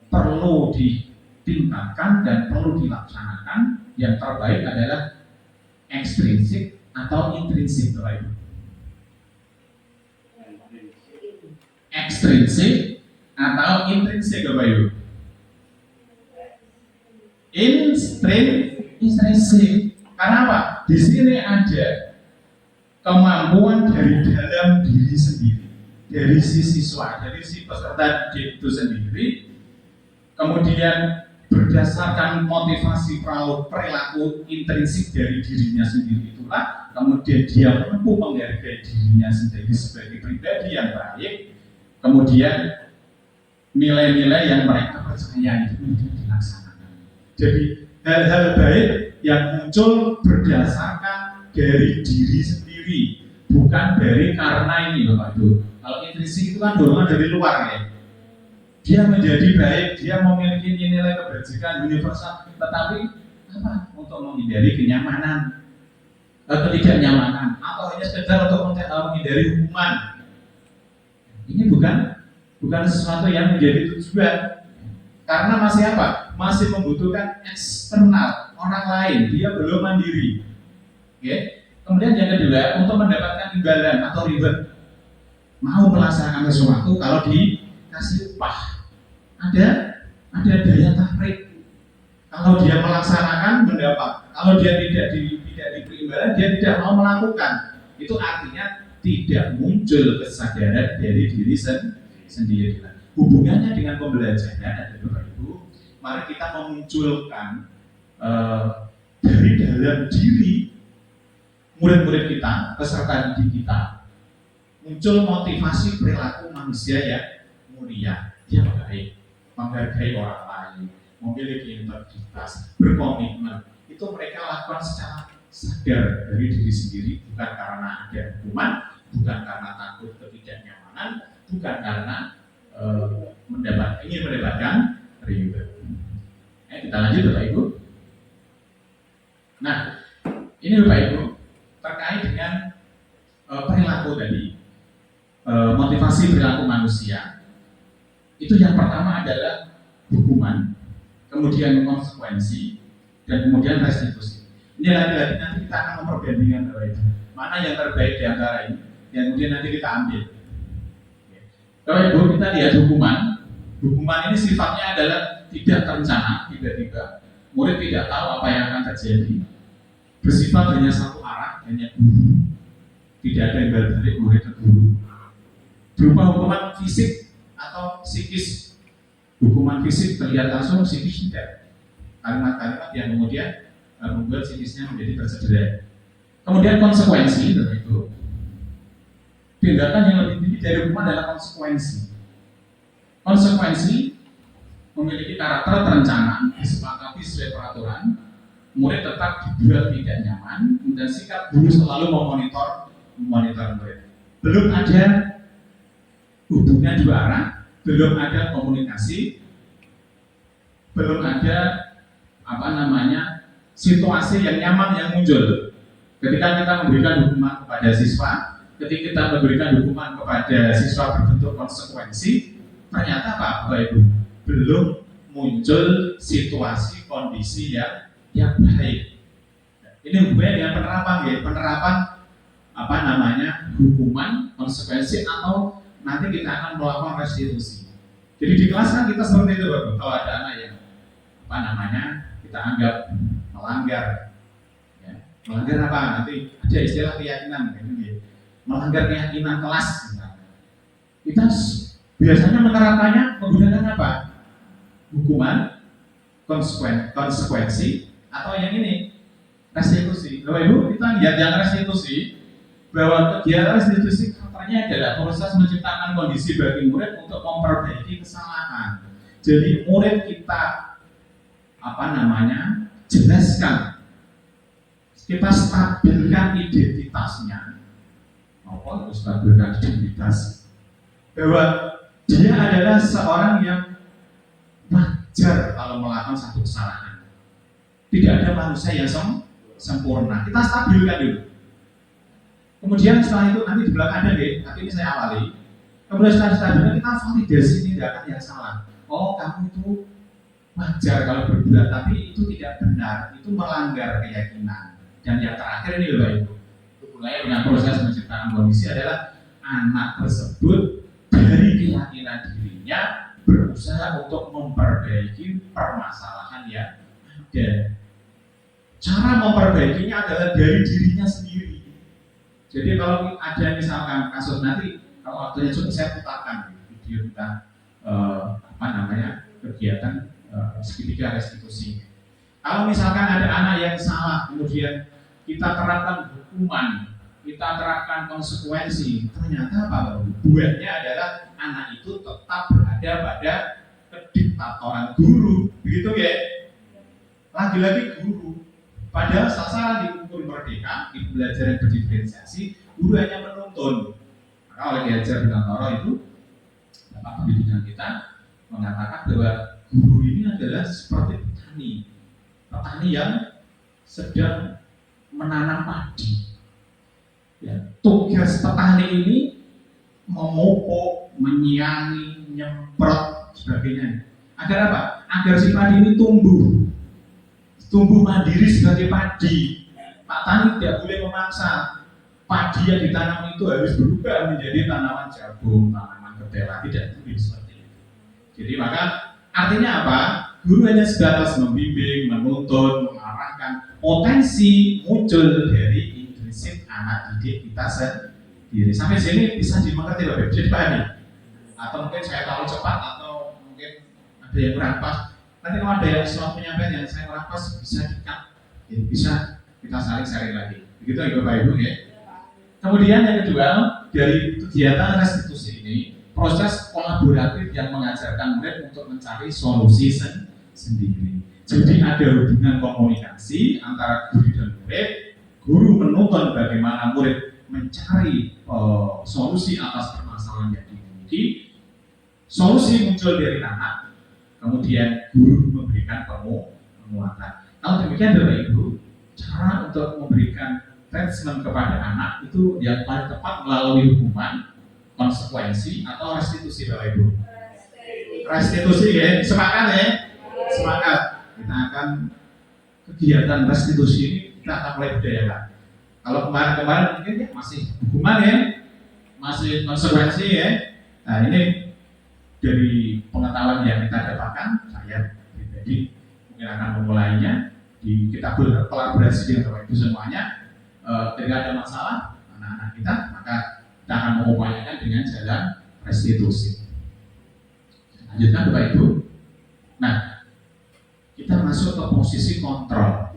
perlu ditingkatkan dan perlu dilaksanakan, yang terbaik adalah ekstrinsik atau intrinsik Bapak Ibu. Ekstrinsik atau intrinsik Bapak Ibu. Intrinsik. Karena apa? Di sini ada kemampuan dari dalam diri sendiri, dari si siswa, dari si peserta didik itu sendiri, kemudian berdasarkan motivasi perilaku intrinsik dari dirinya sendiri itulah, kemudian dia mampu menghargai dirinya sendiri sebagai pribadi yang baik, kemudian nilai-nilai yang mereka percaya itu kemudian dilaksanakan. Jadi hal-hal baik yang muncul berdasarkan dari diri sendiri, bukan dari karena ini Bapak Ibu. Kalau intrinsik itu kan dorongan dari luar ya. Dia menjadi baik, dia memiliki nilai kebajikan universal, tetapi apa? Untuk menghindari kenyamanan, ketidaknyamanan, atau hanya sekedar untuk menghindari hukuman. Ini bukan sesuatu yang menjadi tujuan. Karena masih apa? Masih membutuhkan eksternal, orang lain, dia belum mandiri. Oke. Kemudian yang kedua, untuk mendapatkan imbalan atau reward, mau melaksanakan sesuatu kalau dikasih upah, ada daya tarik. Kalau dia melaksanakan mendapat, kalau dia tidak diberi imbalan, dia tidak mau melakukan. Itu artinya tidak muncul kesadaran dari diri sendiri. Hubungannya dengan pembelajaran ada Bapak Ibu. Mari kita memunculkan dari dalam diri murid-murid kita, peserta didik kita, muncul motivasi perilaku manusia yang mulia, yang baik, menghargai orang lain, memiliki integritas, berkomitmen. Itu mereka lakukan secara sadar dari diri sendiri, bukan karena ada hukuman, bukan karena takut ketidaknyamanan, bukan karena ingin mendapatkan reward. Kita lanjut Bapak Ibu. Nah, ini Bapak Ibu terkait dengan perilaku tadi, motivasi perilaku manusia. Itu yang pertama adalah hukuman, kemudian konsekuensi, dan kemudian restitusi. Ini lagi-lagi nanti kita akan memperbandingkan Bapak Ibu, mana yang terbaik di antara ini, yang kemudian nanti kita ambil. Bapak Ibu, kita lihat hukuman. Hukuman ini sifatnya adalah tidak terencana, tiba-tiba murid tidak tahu apa yang akan terjadi, bersifat hanya satu arah, hanya guru, tidak ada imbal balik murid ke guru, berupa hukuman fisik atau psikis. Hukuman fisik terlihat langsung, psikis tidak. Kalimat-kalimat yang kemudian membuat psikisnya menjadi tercederai. Kemudian konsekuensi itu, tindakan yang lebih tinggi dari hukuman adalah konsekuensi. Konsekuensi memiliki karakter terencana, disepakati sesuai peraturan, murid tetap dibuat tidak nyaman, dan sikap guru selalu memonitor murid. Belum ada hubungan dua arah, belum ada komunikasi, belum ada situasi yang nyaman yang muncul. Ketika kita memberikan hukuman kepada siswa, ketika kita memberikan hukuman kepada siswa berbentuk konsekuensi, ternyata Bapak Ibu belum muncul situasi kondisi yang baik. Ini hubungannya dengan penerapan hukuman, konsekuensi, atau nanti kita akan melakukan restitusi. Jadi di kelas kan kita seperti itu Bapak. Kalau ada anak yang kita anggap melanggar, ya. Melanggar apa? Nanti ada istilah keyakinan, melanggar keyakinan kelas. Kita biasanya menerapkannya menggunakan apa? Hukuman, konsekuensi, atau yang ini restitusi. Bapak Ibu, kita lihat yang restitusi, bahwa kegiatan restitusi katanya adalah proses menciptakan kondisi bagi murid untuk memperbaiki kesalahan. Jadi murid kita jelaskan, kita stabilkan identitasnya. Apa? Stabilkan identitas bahwa dia adalah seorang yang wajar kalau melakukan satu kesalahan. Tidak ada manusia yang sempurna. Kita stabilkan dulu. Kemudian setelah itu nanti di belakang ada deh, tapi ini saya awali. Kemudian setelah kita validasi tindakan yang salah. Oh, kamu itu wajar kalau berbuat, tapi itu tidak benar, itu melanggar keyakinan. Dan yang terakhir ini loh Ibu, mulai dengan proses menciptakan kondisi adalah anak tersebut dari keyakinan dirinya berusaha untuk memperbaiki permasalahan yang ada. Cara memperbaikinya adalah dari dirinya sendiri. Jadi kalau ada misalkan kasus nanti, kalau waktunya cukup saya putarkan video tentang kegiatan segitiga restitusi. Kalau misalkan ada anak yang salah, kemudian kita terapkan hukuman, kita terapkan konsekuensi, ternyata apa? Buahnya adalah anak itu tetap berada pada kediktatoran guru, begitu ya? Lagi-lagi guru. Padahal sasaran di kurikulum merdeka, di pembelajaran berdiferensiasi, guru hanya menuntun. Maka oleh Ki Hajar Bintoro itu, Bapak Pendidikan kita mengatakan bahwa guru ini adalah seperti petani yang sedang menanam padi. Ya, tugas petani ini memupuk, menyiangi, nyemprot, sebagainya. Agar apa? Agar si padi ini tumbuh mandiri sebagai padi. Pak Tani tidak boleh memaksa padi yang ditanam itu harus berubah menjadi tanaman jagung, tanaman ketela, tidak boleh seperti itu. Jadi maka artinya apa? Guru hanya sebatas membimbing, menuntun, mengarahkan. Potensi muncul dari intrinsik anak didik kita sendiri. Sampai sini bisa dimengerti Bapak Ibu, jadi pahami? Atau mungkin saya terlalu cepat atau mungkin ada yang kurang pas. Nanti kalau ada yang suatu penyampaian yang saya kurang pas bisa di-cut, ya, bisa kita saling sharing lagi. Begitu ya Bapak Ibu ya. Kemudian yang kedua, dari kegiatan restitusi ini, proses kolaboratif yang mengajarkan murid untuk mencari solusi sendiri. Jadi ada hubungan komunikasi antara guru dan murid. Guru menuntun bagaimana murid mencari solusi atas permasalahan yang dimiliki. Solusi muncul dari anak. Kemudian guru memberikan penguatan. Kalau demikian Bapak Ibu, cara untuk memberikan treatment kepada anak itu yang paling tepat melalui hukuman, konsekuensi atau restitusi Bapak Ibu. Restitusi ya, sepakat ya? Sepakat. Kita akan kegiatan restitusi ini kita akan mulai budayakan. Kalau kemarin mungkin ya masih hukuman ya, masih konsekuensi ya. Nah ini dari pengetahuan yang kita dapatkan, saya pribadi mungkin akan memulainya. Kita berkolaborasi dengan Bapak Ibu semuanya. Ketika ada masalah anak-anak kita, maka kita akan mengupayakan dengan jalan restitusi. Lanjutkan Bapak Ibu. Nah, kita masuk ke posisi kontrol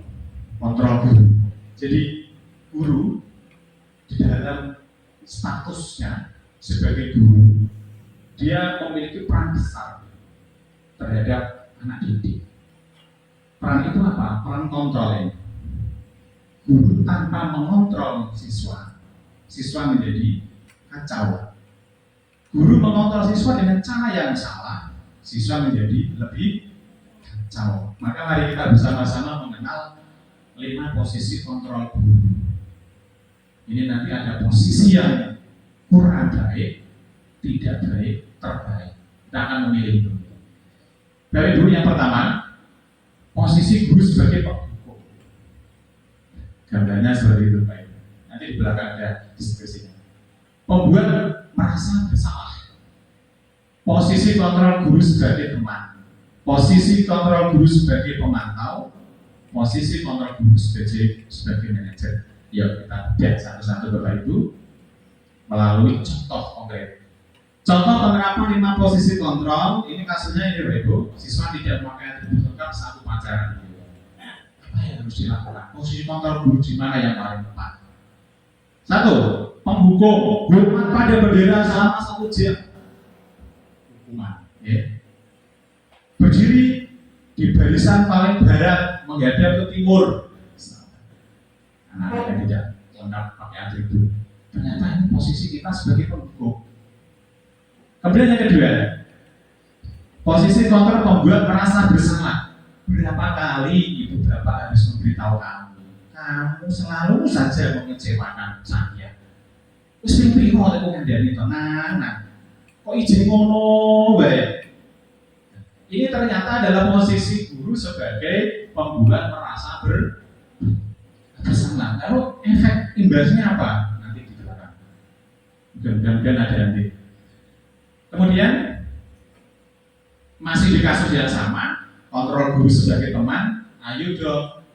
guru. Jadi guru di dalam statusnya sebagai guru, dia memiliki peran besar terhadap anak didik. Peran itu apa? Peran kontrol ini. Guru tanpa mengontrol siswa menjadi kacau. Guru mengontrol siswa dengan cara yang salah, siswa menjadi lebih kacau. Maka mari kita bersama-sama mengenal 5 posisi kontrol guru. Ini nanti ada posisi yang kurang baik, tidak baik, terbaik. Kita akan memilih itu. Dari dulu yang pertama, posisi guru sebagai penghukum. Gambarnya seperti itu Pak. Nanti di belakang ada diskusinya. Pembuat merasa bersalah. Posisi kontrol guru sebagai teman. Posisi kontrol guru sebagai pemantau. Posisi kontrol guru sebagai manajer. Yuk kita lihat satu-satu Bapak Ibu melalui contoh konkret. Contoh penerapan 5 posisi kontrol, ini kasusnya ini Bapak Ibu, siswa tidak memakai atribut lengkap saat upacara. Apa yang harus dilakukan? Posisi kontrol guru di mana yang paling tepat? 1. Penghukum, hormat pada bendera selama 1 jam. Hukuman. Ya. Berdiri di barisan paling barat menghadap ke timur. Anak-anak yang tidak lengkap pakai atribut. Ternyata ini posisi kita sebagai penghukum. Kemudian yang kedua, posisi kontrol pembuat merasa bersalah. Berapa kali ibu bapak harus memberitahu kamu selalu saja mengecewakan saya. Wis ping piro lek ngandani tenan. Nah, kok izin ngono wae. Ini ternyata adalah posisi guru sebagai pembuat merasa bersalah. Lalu efek imbasnya apa? Nanti di belakang. Mudah-mudahan ada nanti. Kemudian masih di kasus yang sama, kontrol guru sebagai teman. Ayo dong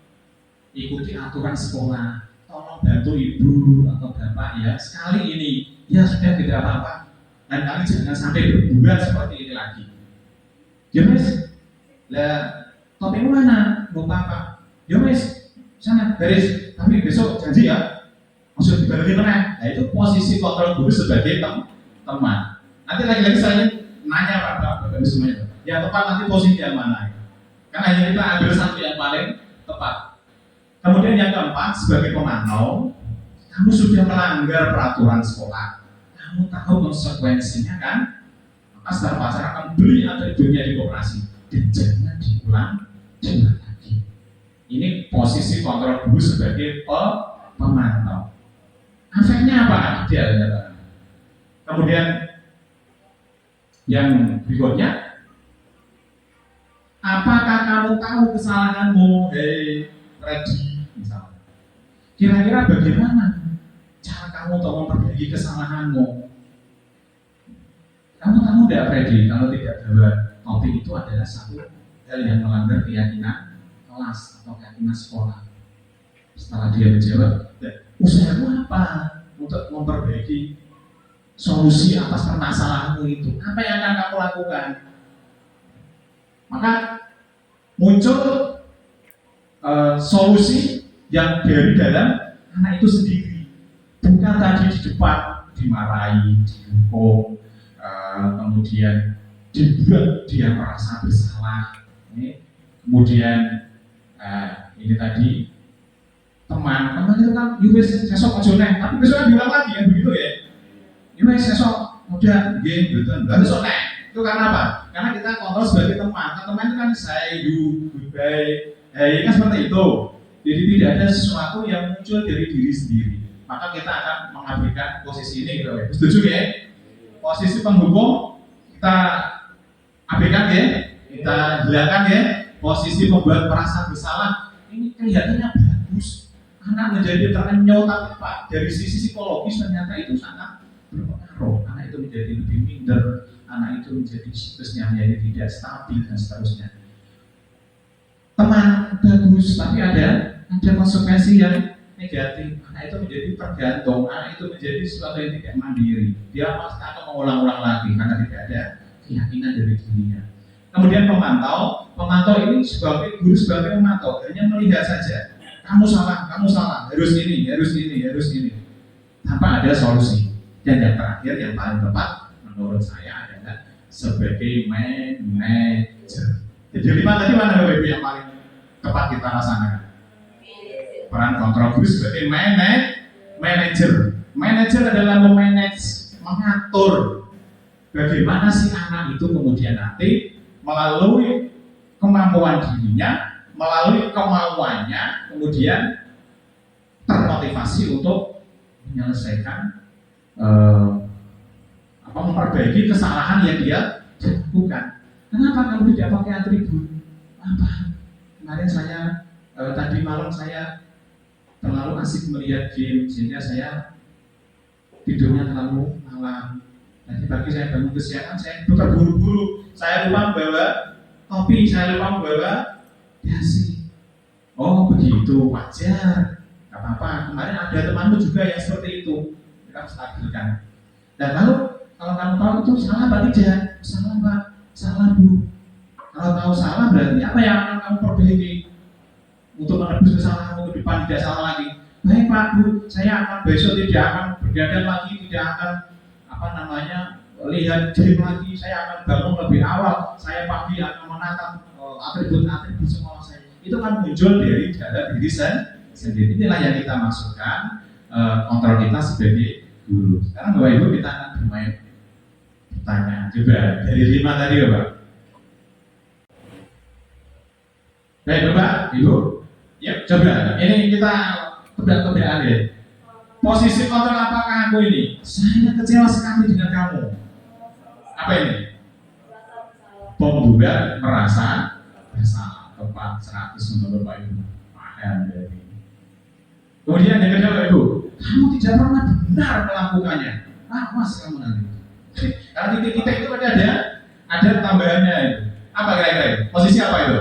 ikuti aturan sekolah. Tolong bantu ibu atau bapak ya sekali ini. Ya sudah tidak apa-apa. Dan kali jangan sampai berbuat seperti ini lagi. Ya mas, lah topimu mana? Lupa apa? Ya mas, sana garis. Tapi besok janji ya, maksud dibalik mana? Nah itu posisi kontrol guru sebagai teman. Nanti lagi-lagi saya nanya Bapak semuanya. Yang tepat nanti posisi yang mana? Karena hanya kita ambil satu yang paling tepat. Kemudian yang keempat, sebagai pemantau, kamu sudah melanggar peraturan sekolah. Kamu tahu konsekuensinya kan? Maka setelah pacaran akan beli atributnya di koperasi dan jangan diulang lagi. Ini posisi kontrol guru sebagai pemantau. Efeknya apa? Tidak. Kemudian yang berikutnya, apakah kamu tahu kesalahanmu? Ready, misalnya. Kira-kira bagaimana cara kamu untuk memperbaiki kesalahanmu? Kamu tidak ready kalau tidak bahwa topik itu adalah satu hal yang melanggar keyakinan kelas atau keyakinan sekolah. Setelah dia menjawab, usahamu apa untuk memperbaiki solusi atas permasalahanmu itu? Apa yang akan kamu lakukan? Maka muncul solusi yang dari dalam anak itu sendiri, bukan tadi di depan dimarahi, dihukum, kemudian dibuat dia merasa bersalah. Kemudian ini tadi teman itu kan yowes sesok ojo neh, tapi besoknya bilang lagi kan begitu ya. Yowes sesok udah game betul, lalu besok neh. Itu karena apa? Karena kita kontrol sebagai teman. Teman itu kan say, do, goodbye. Ini kan seperti itu. Jadi tidak ada sesuatu yang muncul dari diri sendiri. Maka kita akan mengabaikan posisi ini gitu ya. Setuju ya? Posisi penghukum kita abaikan ya, kita hilangkan ya. Posisi membuat merasa bersalah ini kelihatannya bagus. Anak menjadi terenyuh, tapi Pak, dari sisi psikologis ternyata itu sangat berpengaruh. Anak itu menjadi lebih minder, anak itu menjadi siklusnya hanya tidak stabil dan seterusnya. Teman bagus, tapi ada konsekuensi yang negatif. Anak itu menjadi tergantung, anak itu menjadi sesuatu yang tidak mandiri. Dia pasti akan mengulang-ulang lagi karena tidak ada keyakinan dari dirinya. Kemudian pemantau ini sebagai guru sebagai pemantau hanya melihat saja. Kamu salah, harus ini, tanpa ada solusi. Dan yang terakhir yang paling tepat menurut saya adalah sebagai manajer. Jadi 5 tadi mana Bapak Ibu yang paling tepat kita laksanakan? Peran kontrol guru sebagai manajer. Manajer adalah memanage, mengatur bagaimana si anak itu kemudian nanti melalui kemampuan dirinya, melalui kemauannya, kemudian termotivasi untuk menyelesaikan memperbaiki kesalahan yang dia lakukan. Kenapa kalau tidak pakai atribut? Apa? Kemarin saya tadi malam saya terlalu asik melihat game sehingga saya tidurnya terlalu malam. Nanti pagi saya bangun kesiangan, saya terburu-buru. Saya lupa membawa topi, saya lupa membawa dasi. Oh begitu, wajar. Gak apa-apa. Kemarin ada temanmu juga yang seperti itu. Kita stabilkan. Dan lalu kalau kamu tahu itu salah apa tidak? Salah Pak, salah Bu. Kalau tahu salah berarti apa yang akan kamu perbaiki untuk menebus kesalahanmu ke depan tidak salah lagi. Baik Pak Bu, saya akan besok tidak akan bergadang lagi, tidak akan lihat game lagi. Saya akan bangun lebih awal. Saya pagi akan menatap atribut-atribut sekolah saya. Itu kan muncul dari dalam diri sendiri. Inilah yang kita masukkan kontrol kita sebagai guru. Sekarang Bapak Ibu kita akan bermain pertanyaan. Coba dari 5 tadi Bapak. Baik Bapak, Ibu. Yuk coba. Ini kita tebak-tebakan ya. Posisi kontrol apakah aku ini? Saya kecewa sekali dengan kamu. Apa ini? Pembuat merasa bersalah. Tepat 100 menurut Bapak Ibu. Paham dari. Kemudian yang kedua Bapak Ibu, kamu tidak pernah benar melakukannya. Awas kamu nanti. Jadi kalau titik-titik itu ada tambahannya itu. Apa kira-kira itu? Posisi apa itu?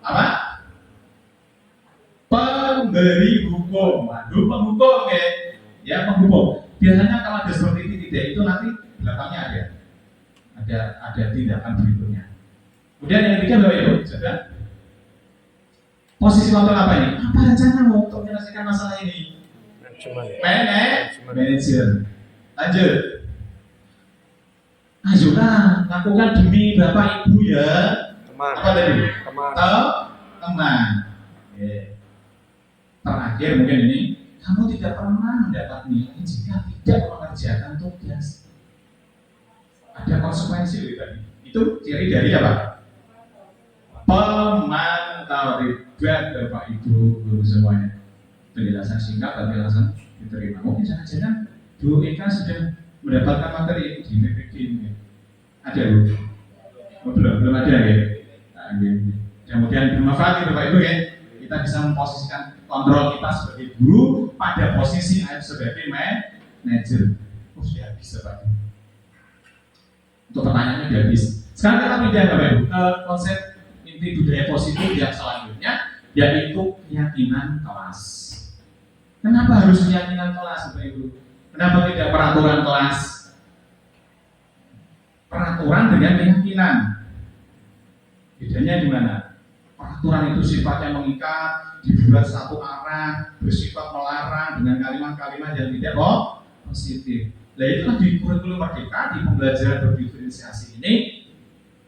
Apa? Pemberi hukum. Waduh, penghukum ya penghukum. Biasanya kalau ada seperti titik itu nanti belakangnya ada tindakan berikutnya. Kemudian yang ketiga Bapak Ibu, sudah. Posisi kontrol apa ini? Apa rencanamu untuk menyelesaikan masalah ini? Manajer. Lanjut. Ayolah, lakukan demi Bapak Ibu ya. Teman. Apa tadi? Teman. Terakhir mungkin ini, kamu tidak pernah mendapat nilai jika tidak mengerjakan tugas. Ada konsekuensi tadi. Itu ciri dari apa? Pemantau ribat Bapak Ibu guru semuanya. Penjelasan singkat dan penjelasan diterima. Mungkin jangan-jangan Bu Eka sudah mendapatkan materi di PPG ini. Ada Bu? Belum ada ya. Kemudian bermanfaat Bapak Ibu ya. Kita bisa memposisikan kontrol kita sebagai guru pada posisi sebagai manajer. Sudah habis Bapak Ibu. Untuk pertanyaannya sudah habis. Sekarang kita pindah Bapak Ibu ke konsep inti budaya positif yang selanjutnya, yaitu keyakinan kelas. Kenapa harus keyakinan kelas Bapak Ibu? Kenapa tidak peraturan kelas? Peraturan dengan keyakinan. Bedanya di mana? Peraturan itu sifatnya mengikat, dibuat satu arah, bersifat melarang dengan kalimat-kalimat yang tidak positif. Nah itulah di kurikulum Merdeka, di pembelajaran berdiferensiasi ini,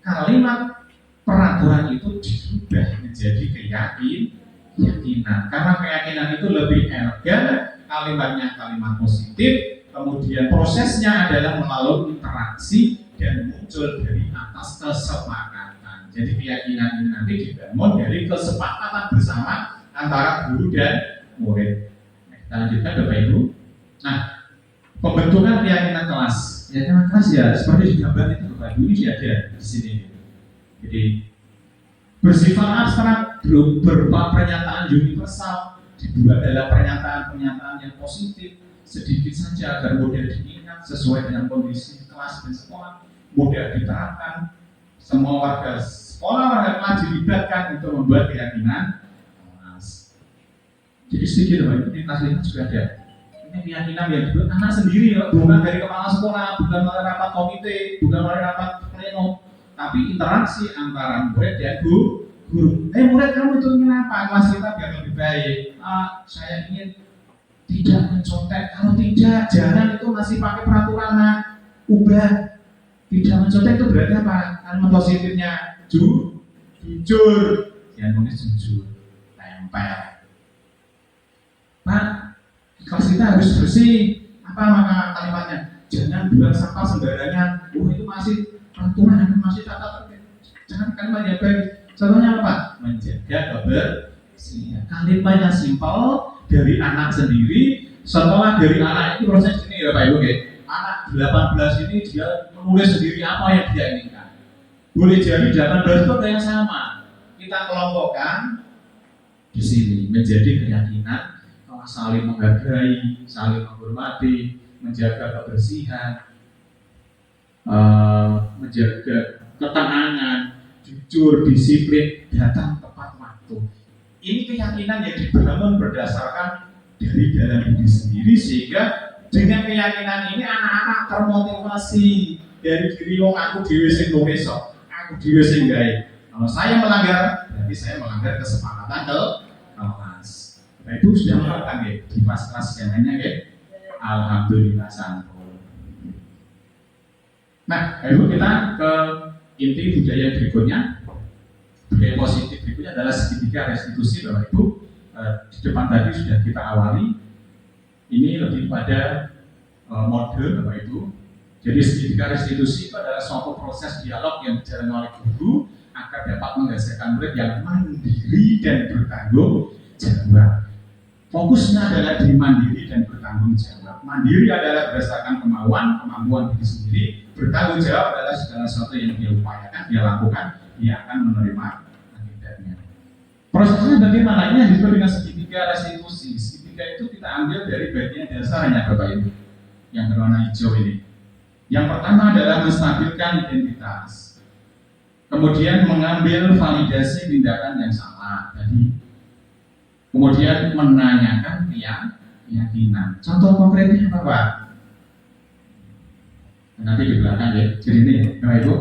kalimat peraturan itu dirubah menjadi keyakinan. Karena keyakinan itu lebih elegan, kalimatnya kalimat positif, kemudian prosesnya adalah melalui interaksi dan muncul dari atas kesepakatan. Jadi keyakinan ini nanti dibangun dari kesepakatan bersama antara guru dan murid. Kita lanjutkan Bapak Ibu. Nah, pembentukan keyakinan kelas. Keyakinan kelas ya seperti di gambar itu Bapak Ibu, ini ada di sini. Jadi bersifat abstrak, berupa pernyataan universal, dibuat dalam pernyataan-pernyataan yang positif, sedikit saja agar mudah diingat sesuai dengan kondisi kelas dan sekolah, mudah diterapkan. Semua warga sekolah, warga kelas dilibatkan untuk membuat keyakinan kelas. Jadi sedikit Bapak Ibu, ini kelas sudah ada. Ini keyakinan yang dibuat anak sendiri, bukan dari kepala sekolah, bukan melalui rapat komite, bukan melalui rapat pleno, tapi interaksi antara murid dan guru. Murid kamu itu ingin apa? Kelas kita biar lebih baik. Saya ingin tidak mencontek. Kalau tidak, jangan itu masih pakai peraturan. Ubah. Tidak mencontek itu berarti apa? Kalimat positifnya jujur. Jangan nulis jujur. Tempel. Pak, kelas kita harus bersih. Apa maka kalimatnya? Jangan buang sampah sembarangan. Itu masih peraturan, masih tata tertib. Jangan kalimat yang baik. Contohnya apa? Menjaga kebersihan. Kalimatnya simpel dari anak sendiri. Setelah dari anak itu proses ini ya Pak Ibu ya. Anak 18 ini dia menulis sendiri apa yang dia inginkan. Boleh jadi 18 itu ada yang sama. Kita kelompokkan di sini menjadi keyakinan saling menghargai, saling menghormati, menjaga kebersihan, menjaga ketenangan, jujur, disiplin, datang tepat waktu. Ini keyakinan yang dibangun berdasarkan dari dalam diri sendiri, sehingga dengan keyakinan ini anak-anak termotivasi dari diri aku dhewe sing nulis, aku dhewe sing gawe. Kalau saya melanggar, berarti saya melanggar kesepakatan kelas. Nah, itu sudah melakukan ya di kelas yang lainnya ya. Alhamdulillah sampun. Nah, lalu kita ke inti budaya berikutnya. Budaya positif berikutnya adalah segitiga restitusi Bapak Ibu. Di depan tadi sudah kita awali. Ini lebih pada mode Bapak Ibu. Jadi segitiga restitusi itu adalah suatu proses dialog yang dijalani oleh guru agar dapat menghasilkan murid yang mandiri dan bertanggung jawab. Fokusnya adalah diri mandiri dan bertanggung jawab. Mandiri adalah berdasarkan kemampuan diri sendiri. Bertanggung jawab adalah segala sesuatu yang dia upayakan, dia lakukan, dia akan menerima akibatnya. Prosesnya bagaimana? Ini disebut dengan segitiga restitusi. Segitiga itu kita ambil dari bagian dasarnya, Bapak Ibu, yang berwarna hijau ini. Yang pertama adalah menstabilkan identitas. Kemudian mengambil validasi tindakan yang salah tadi. Kemudian menanyakan keyakinan. Contoh konkretnya apa, Pak? Nanti di belakang ya. Jadi ini, Bapak Ibu,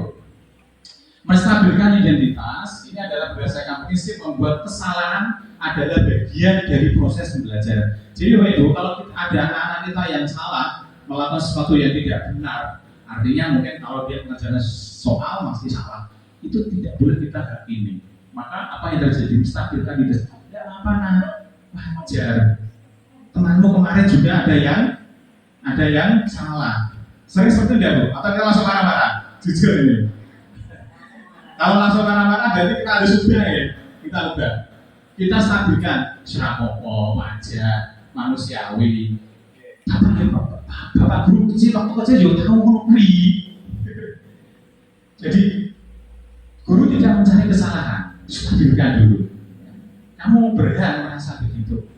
menstabilkan identitas ini adalah berdasarkan prinsip membuat kesalahan adalah bagian dari proses pembelajaran. Jadi Bapak Ibu, kalau ada anak-anak kita yang salah melakukan sesuatu yang tidak benar, artinya mungkin kalau dia mengerjakan soal masih salah, itu tidak boleh kita hakimi. Maka apa yang terjadi? Menstabilkan identitas. Tidak apa nak, wajar. Temanmu kemarin juga ada yang salah. Sering seperti itu, Bu? Atau kita langsung marah-marah? Jujur ini. Kalau langsung marah-marah, berarti kita harus ubah ya. Kita ubah. Kita stabilkan. Serapopo, wajar, manusiawi. Bapak guru kecil waktu kecil juga tahu ngomong. Jadi guru tidak mencari kesalahan, stabilkan dulu. Kamu berhak merasa begitu.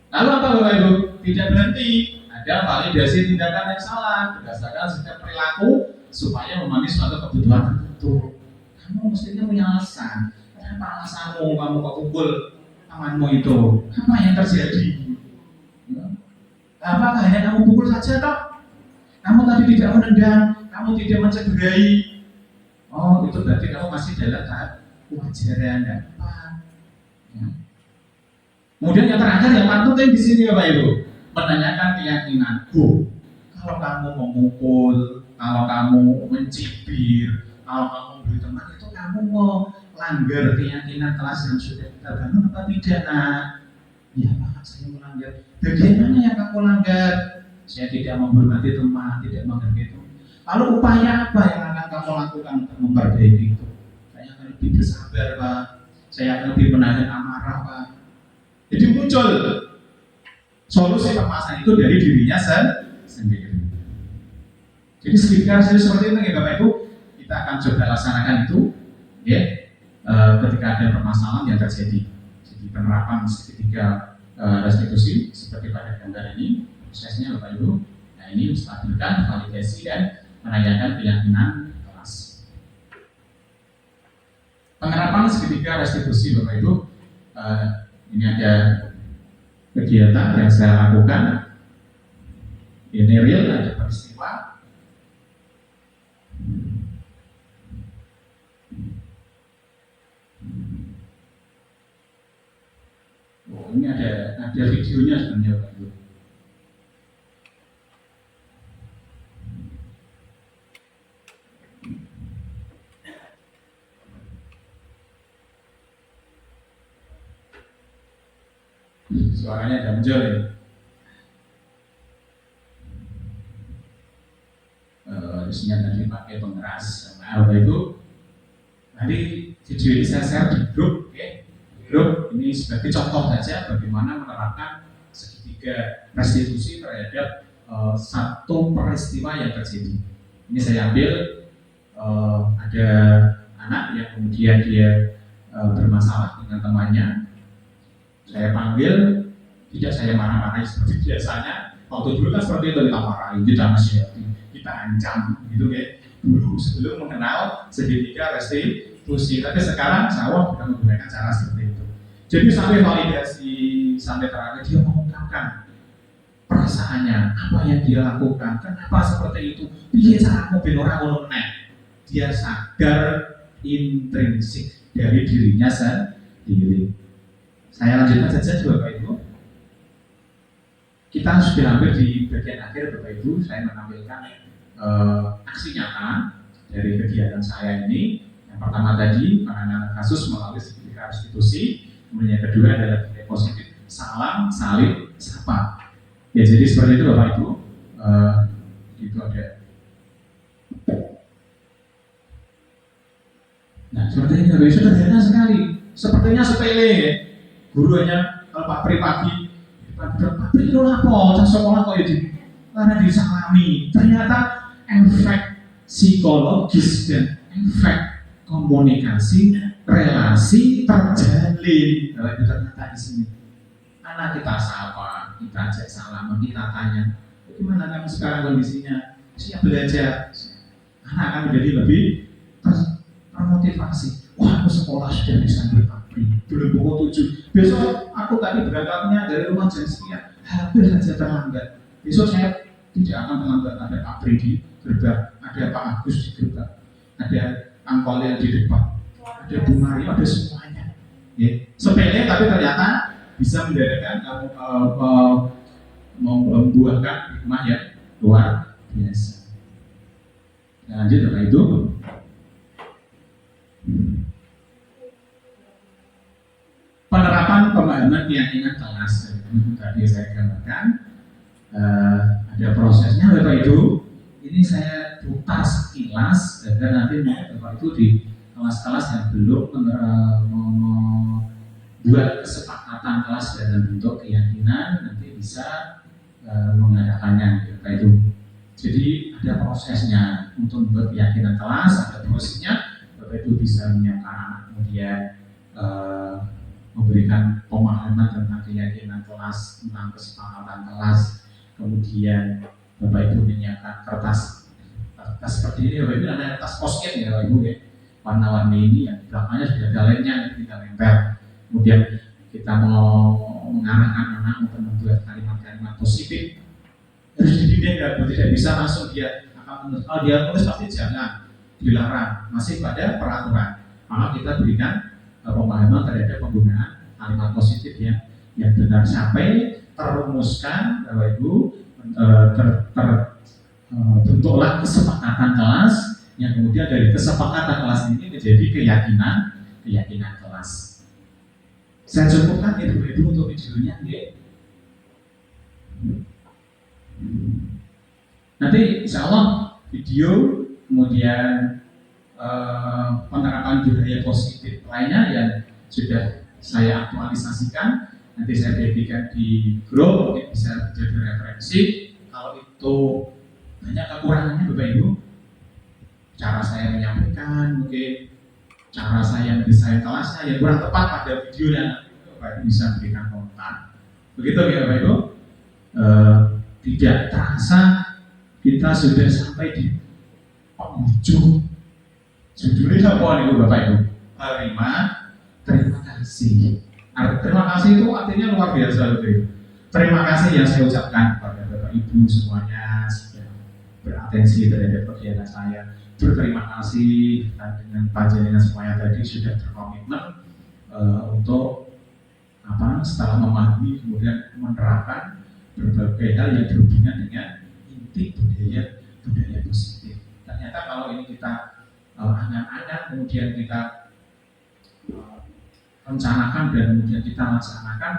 Lalu apa Bapak Ibu? Tidak berhenti. Ada validasi tindakan yang salah berdasarkan setiap perilaku supaya memenuhi suatu kebutuhan tertentu. Kamu mestinya punya alasan. Kenapa alasanmu kamu kok pukul temanmu itu? Apa yang terjadi? Apakah hanya kamu pukul saja toh? Kamu tadi tidak menendang, kamu tidak mencederai. Oh, itu berarti kamu masih dalam tahap kewajaran dan apa? Ya. Kemudian yang terakhir yang paling penting di sini Bapak Ibu, menanyakan keyakinanku. Kalau kamu memukul, kalau kamu mencibir, kalau kamu memberi teman itu kamu mau langgar keyakinan kelas yang sudah kita bangun apa tidak? Nah, ya Pak, saya melanggar. Bagian mana yang kamu langgar? Saya tidak menghormati teman, tidak menghargai teman. Lalu upaya apa yang akan kamu lakukan untuk memperbaiki itu? Saya akan lebih bersabar Pak. Saya akan lebih menahan amarah Pak. Jadi muncul solusi permasalahan itu dari dirinya sendiri. Jadi segitiga seperti itu ya Bapak Ibu, kita akan coba laksanakan itu ya ketika ada permasalahan yang terjadi. Jadi penerapan segitiga restitusi seperti pada gambar ini prosesnya Bapak Ibu. Nah ini menstabilkan, validasi dan menanyakan keyakinan kelas. Penerapan segitiga restitusi Bapak Ibu, ini ada kegiatan yang saya lakukan. Ini real, ada peristiwa. Oh, ini ada videonya sebenarnya Bapak Ibu. Suaranya ada muncul ya. Harusnya tadi pakai pengeras. Nah, Bapak Ibu, tadi video ini saya share di grup, okay? Grup ini sebagai contoh saja bagaimana menerapkan segitiga restitusi terhadap satu peristiwa yang terjadi. Ini saya ambil ada anak yang kemudian dia bermasalah dengan temannya. Saya panggil, tidak saya marah-marahi seperti biasanya. Waktu dulu kan seperti itu, kita marahin, kita nasihati, kita ancam, gitu ya. Dulu sebelum mengenal segitiga restitusi, tapi sekarang saya sudah menggunakan cara seperti itu. Jadi sampai validasi, sampai terakhir dia mengungkapkan perasaannya, apa yang dia lakukan, kenapa seperti itu, dia cara mobil orang mengenai. Dia sadar intrinsik dari dirinya sendiri. Saya lanjutkan saja Bapak Ibu. Kita sudah hampir di bagian akhir Bapak Ibu. Saya menampilkan aksi nyata dari kegiatan saya ini. Yang pertama tadi penanganan kasus melalui segitiga restitusi. Kemudian yang kedua adalah positif salam salib sapa. Ya jadi seperti itu Bapak Ibu. Itu ada. Nah seperti ini Bapak Ibu, sederhana sekali. Sepertinya sepele ya. Guru hanya kalau Pak Pri pagi Pabrik itu apa? Cah sekolah kok ya karena disalami. Ternyata efek psikologis dan efek komunikasi relasi terjalin. Nah, itu ternyata di sini. Anak kita sapa, kita ajak salam, kita tanya, gimana kamu sekarang kondisinya? Siap belajar. Anak akan menjadi lebih termotivasi. Wah, aku sekolah sudah bisa berbakti. Belum pukul 7. Besok aku tadi berangkatnya dari rumah jam sekian, hampir saja terlambat. Besok saya tidak akan terlambat. Ada Pak Pri di gerbang, ada Pak Agus di gerbang, ada Angkolil di depan, ada Bu Mario, ada semuanya. Ya. Sepele tapi ternyata bisa menjadikan membuahkan hikmah yang luar biasa. Nah, lanjut setelah itu penerapan pemahaman keyakinan kelas. Tadi saya gambarkan ada prosesnya Bapak Ibu. Ini saya putar sekilas agar nanti Bapak Ibu di kelas-kelas yang belum membuat kesepakatan kelas dalam bentuk keyakinan nanti bisa mengadakannya Bapak Ibu. Jadi ada prosesnya untuk membuat keyakinan kelas, ada prosesnya Bapak Ibu bisa menyiapkan kemudian memberikan pemahaman tentang keyakinan kelas, tentang kesepakatan kelas, kemudian Bapak Ibu menyiapkan kertas seperti ini, Bapak Ibu namanya kertas post-it ya Bapak Ibu ya, warna-warni ini yang di belakangnya sudah ada lemnya kita nempel. Kemudian kita mau mengarahkan anak untuk membuat kalimat-kalimat positif, harus dididik ya, tidak bisa langsung dia akan menulis, dia tulis pasti jangan, dilarang, masih pada peraturan. Maka kita berikan pemahaman terhadap penggunaan kalimat positif yang benar sampai terumuskan Bapak Ibu bentuklah kesepakatan kelas yang kemudian dari kesepakatan kelas ini menjadi keyakinan kelas. Saya cukupkan itu Bapak Ibu untuk videonya, nanti insya Allah video kemudian penerapan budaya positif lainnya yang sudah saya aktualisasikan nanti saya bagikan di grup, mungkin bisa jadi referensi. Kalau itu banyak kekurangannya Bapak Ibu, cara saya menyampaikan, mungkin cara saya mendesain kelasnya yang kurang tepat pada videonya, Bapak Ibu bisa berikan komentar. Begitu ya Bapak Ibu. Tidak terasa kita sudah sampai di penghujung. Judulnya apa nih Bapak Ibu? Terima kasih. Terima kasih itu artinya luar biasa betul. Terima kasih yang saya ucapkan kepada Bapak Ibu semuanya sudah beratensi terhadap kegiatan saya. Berterima kasih dan dengan panjenengan semuanya tadi sudah berkomitmen untuk setelah memahami kemudian menerapkan berbagai hal yang berhubungan dengan inti budaya positif. Ternyata kalau ini kita angan-angan kemudian kita rencanakan dan kemudian kita laksanakan,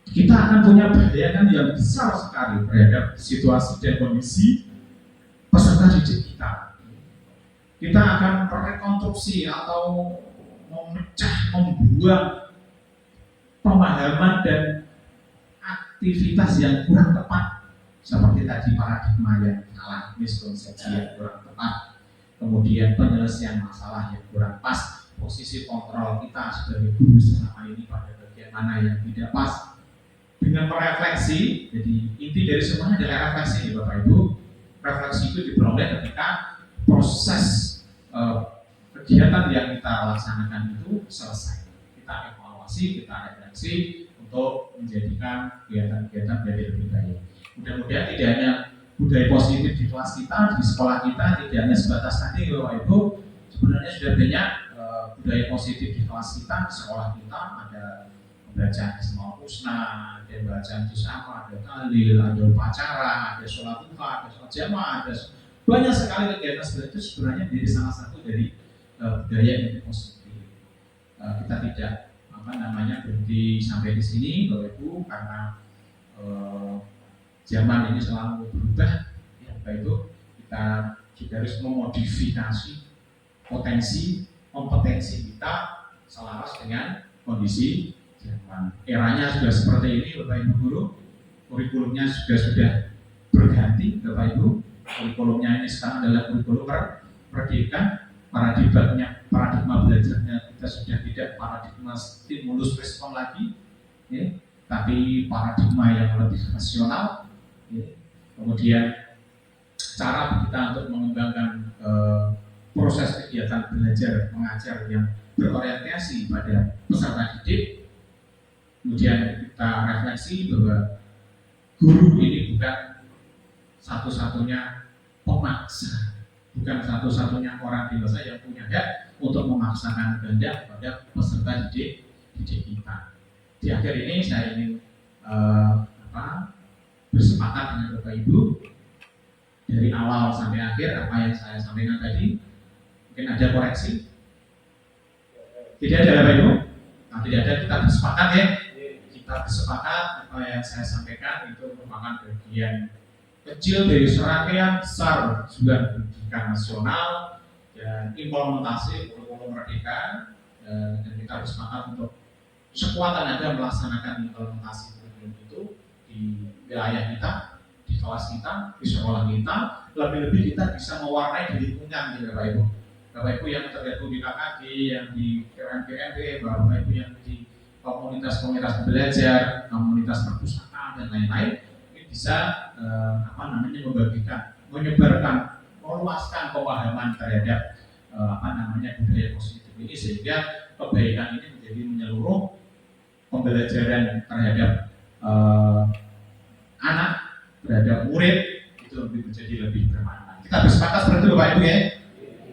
kita akan punya bayangan yang besar sekali terhadap situasi dan kondisi peserta didik kita. Kita akan merekonstruksi atau membuang pemahaman dan aktivitas yang kurang tepat seperti tadi paradigma yang salah, miskonsepsi yang kurang tepat, kemudian penyelesaian masalah yang kurang pas, posisi kontrol kita sebagai guru selama ini pada bagian mana yang tidak pas. Dengan merefleksi, jadi inti dari semuanya adalah refleksi Bapak Ibu. Refleksi itu diperoleh ketika proses kegiatan yang kita laksanakan itu selesai. Kita evaluasi, kita refleksi untuk menjadikan kegiatan-kegiatan menjadi lebih baik. Mudah-mudahan tidak hanya budaya positif di kelas kita, di sekolah kita, tidak hanya sebatas tadi Bapak Ibu, sebenarnya sudah banyak budaya positif di kelas kita, di sekolah kita, ada pembacaan Asmaul Husna, ada bacaan bersama, ada tahlil, ada upacara, ada sholat duha, ada sholat jamaah, ada banyak sekali kegiatan seperti itu sebenarnya menjadi salah satu dari budaya yang positif. Kita tidak berhenti sampai di sini Bapak Ibu, karena zaman ini selalu berubah ya Bapak Ibu. Kita juga harus memodifikasi kompetensi kita selaras dengan kondisi Zaman eranya sudah seperti ini, Bapak Ibu guru, kurikulumnya sudah berganti, Bapak Ibu. Kurikulumnya ini sekarang adalah kurikulum merdeka, paradigma belajarnya kita sudah tidak paradigma stimulus respon lagi, ya, tapi paradigma yang lebih rasional. Ya. Kemudian cara kita untuk mengembangkan proses kegiatan belajar mengajar yang berorientasi pada peserta didik. Kemudian kita refleksi bahwa guru ini bukan satu-satunya pemaksa, bukan satu-satunya orang dewasa yang punya hak untuk memaksakan kehendak pada peserta didik kita. Di akhir ini saya ingin bersepakat dengan Bapak Ibu dari awal sampai akhir apa yang saya sampaikan tadi. Mungkin ada koreksi? Tidak ada, Bapak Ibu? Nah, tidak ada, kita bersepakat ya. Kita bersepakat apa yang saya sampaikan itu merupakan bagian kecil dari serangkaian besar juga pendidikan nasional dan implementasi kurikulum merdeka, dan kita bersepakat untuk sekuat tenaga melaksanakan implementasi kurikulum itu di wilayah kita, di kelas kita, di sekolah kita. Lebih-lebih kita bisa mewarnai di lingkungan, ya Bapak Ibu. Bapak Ibu yang tergabung di KKG, yang di KMPMB, Bapak Ibu yang di komunitas-komunitas belajar, komunitas perpustakaan dan lain-lain, ini bisa menyebarkan, meluaskan pemahaman terhadap budaya positif ini sehingga kebaikan ini menjadi menyeluruh. Pembelajaran terhadap anak, terhadap murid itu menjadi lebih bermakna. Kita bersepakat seperti itu, Bapak Ibu ya.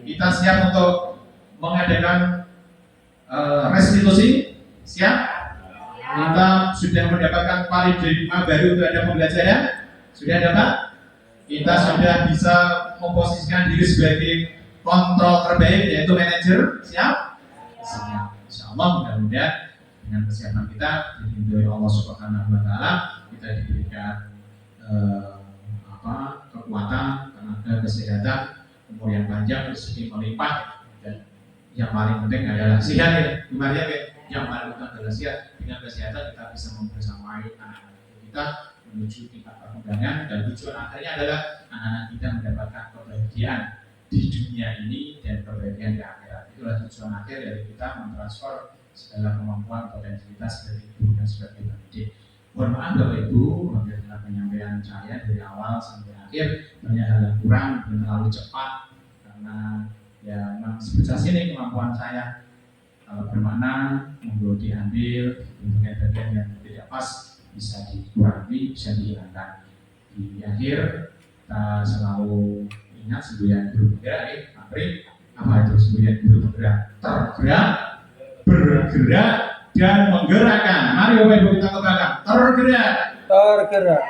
Kita siap untuk mengadakan restitusi. Siap? Kita sudah mendapatkan paradigma baru terhadap pembelajaran. Sudah dapat? Kita sudah bisa memposisikan diri sebagai kontrol terbaik, yaitu manajer. Siap? Siap. Insyaallah mudah-mudahan dengan kesiapan kita diridhoi Allah Subhanahu wa taala, kita diberikan kekuatan, tenaga, kesehatan, umur yang panjang, rezeki melimpah, dan yang paling penting adalah sehat ya. Gimana ya? Yang paling penting adalah sehat. Dengan kesehatan kita bisa membersamai anak-anak kita menuju tingkat perkembangan, dan tujuan akhirnya adalah anak-anak kita mendapatkan kebahagiaan di dunia ini dan kebahagiaan di akhirat. Itulah tujuan akhir dari kita mentransfer segala kemampuan potensi kita sebagai guru dan sebagai pendidik. Mohon maaf Bapak Ibu, dalam penyampaian saya dari awal sampai akhir banyak hal yang kurang dan terlalu cepat karena ya memang sebesar sini kemampuan saya. Kalau bermakna monggo diambil, bagian-bagian yang tidak pas bisa dikurangi, bisa dihilangkan. Di akhir kita selalu ingat semboyan guru bergerak, apa itu semboyan guru bergerak? Tergerak, bergerak, dan menggerakkan. Mari Bapak Ibu kita kembangkan. Tergerak, bergerak,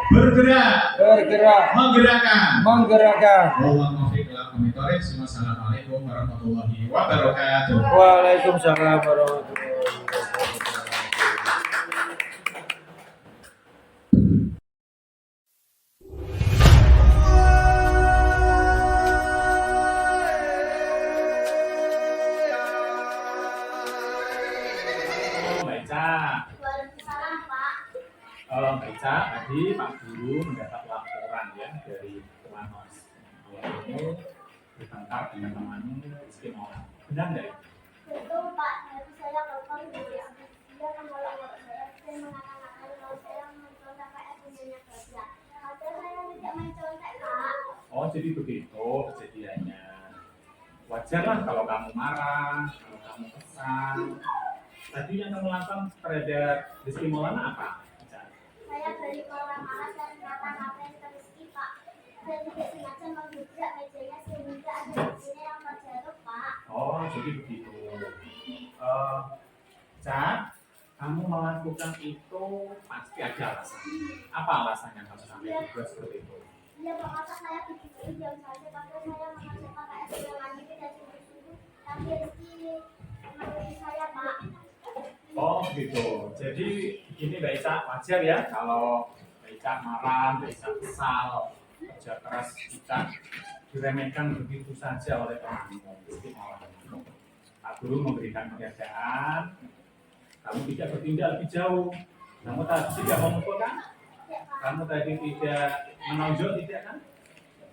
menggerakkan. Assalamualaikum warahmatullahi wabarakatuh. Waalaikumsalam warahmatullahi wabarakatuh. Baca tadi Pak Guru mendapat laporan ya dari teman Mas. Ini bertengkar dengan teman istimewa. Benar nggak? Betul Pak, tapi saya telepon dia menolak saya mengatakan kalau saya mencontoh KKS punyanya kerja. Padahal saya tidak mencontoh Pak. Oh jadi begitu kejadiannya. Wajar lah kalau kamu marah, kalau kamu kesal. Tadi yang kamu lakukan terhadap Rizky Maulana apa? Saya dari orang malas dan kata-kata yang Rizky Pak. Saya tidak sengaja menggubrak mejanya sehingga ada mesinnya yang terjatuh Pak. Oh jadi begitu. Cak, kamu melakukan itu pasti ada alasan. Apa alasannya kamu sampai berbuat seperti itu? Iya Pak, masa saya begitu jam saja padahal saya mengajar KKS yang mandiri dan sungguh-sungguh. Tapi Rizky menurut saya Pak. Oh gitu. Jadi ini Mbak Ica wajar ya kalau Mbak Ica marah, Mbak Ica kesal, kerja keras kita diremehkan begitu saja oleh teman-teman. Pak Guru memberikan penghargaan Kamu tidak bertindak lebih jauh. Kamu tadi tidak memukul kan? Kamu tadi tidak menonjol tidak kan?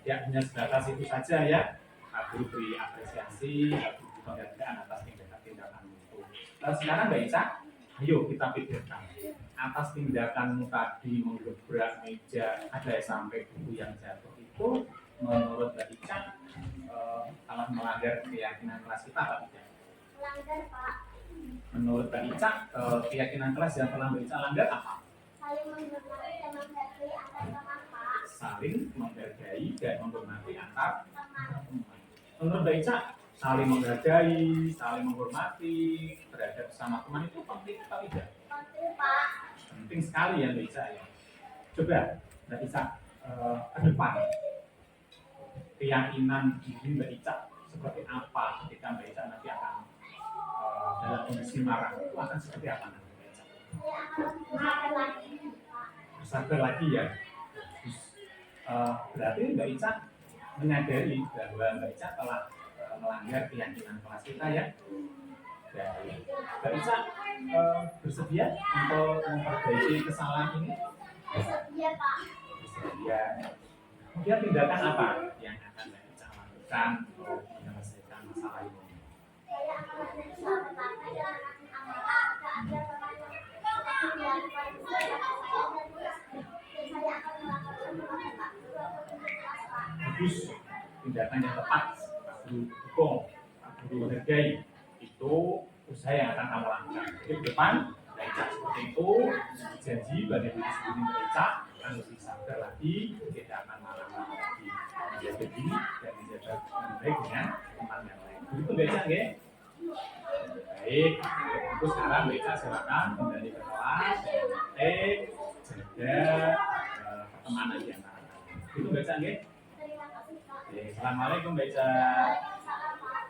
Ya hanya sebatas itu saja ya. Pak Guru beri apresiasi, Pak Guru penghargaan atas tindakan itu. Lalu sekarang Mbak Ica, ayo kita pikirkan atas tindakanmu tadi menggebrak meja ada sampai buku yang jatuh itu menurut Mbak Ica telah melanggar keyakinan kelas kita apa tidak? Melanggar, Pak. Menurut Mbak Ica keyakinan kelas yang telah Mbak Ica langgar apa? Saling menghormati dan menghargai antar teman, Pak. Saling menghargai dan menghormati antar Teman. teman. Menurut Mbak Ica saling menghargai, saling menghormati terhadap sesama teman itu penting atau tidak? Penting, Pak. Penting sekali ya Mbak Ica ya. Coba Mbak Ica ke depan keyakinan diri Mbak Ica seperti apa ketika Mbak Ica nanti akan dalam kondisi marah itu akan seperti apa nanti Mbak Ica? Saya akan bersabar lagi, Pak. Bersabar lagi ya. Berarti Mbak Ica menyadari bahwa Mbak Ica telah melanggar keyakinan kelas kita ya. Dan Mbak Ica bersedia untuk memperbaiki kesalahan ini? Bersedia, Pak. Bersedia. Kemudian tindakan apa yang akan Mbak Ica lakukan untuk menyelesaikan masalah ini? Saya akan memeriksa berbagai dan mengasih amalan ke ada teman yang seperti dilakukan saya dan saya akan melakukan kepada Pak Guru atau kepada kelas, Pak. Bagus, tindakan yang tepat, Pak Guru dukung, Pak Guru hargai, itu usaha yang akan kamu lakukan. Jadi ke depan, Mbak Ica seperti itu, janji pada diri sendiri Mbak Ica akan lebih sabar lagi, tidak akan marah-marah lagi, menjaga diri dan menjaga baik dengan teman yang lain. Begitu Mbak Ica, nggih? Baik, itu sekarang Mbak Ica silakan kembali ke kelas, jaga pertemanan di antara kalian. Itu Mbak Ica, nggih? Terima kasih, Pak. Oke, Assalamualaikum Mbak Ica. Waalaikumsalam, Pak.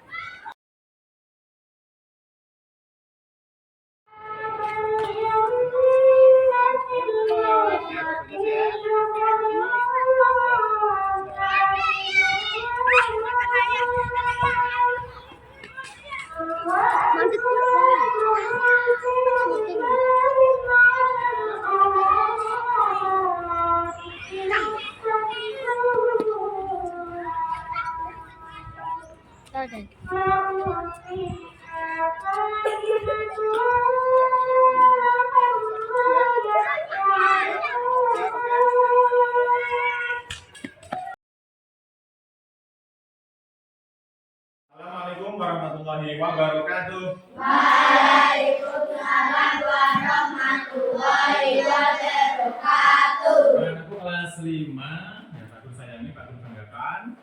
Assalamualaikum warahmatullahi wabarakatuh. Waalaikumsalam warahmatullahi wabarakatuh. Anakku kelas 5, yang Pak Guru sayangi, Pak Guru banggakan.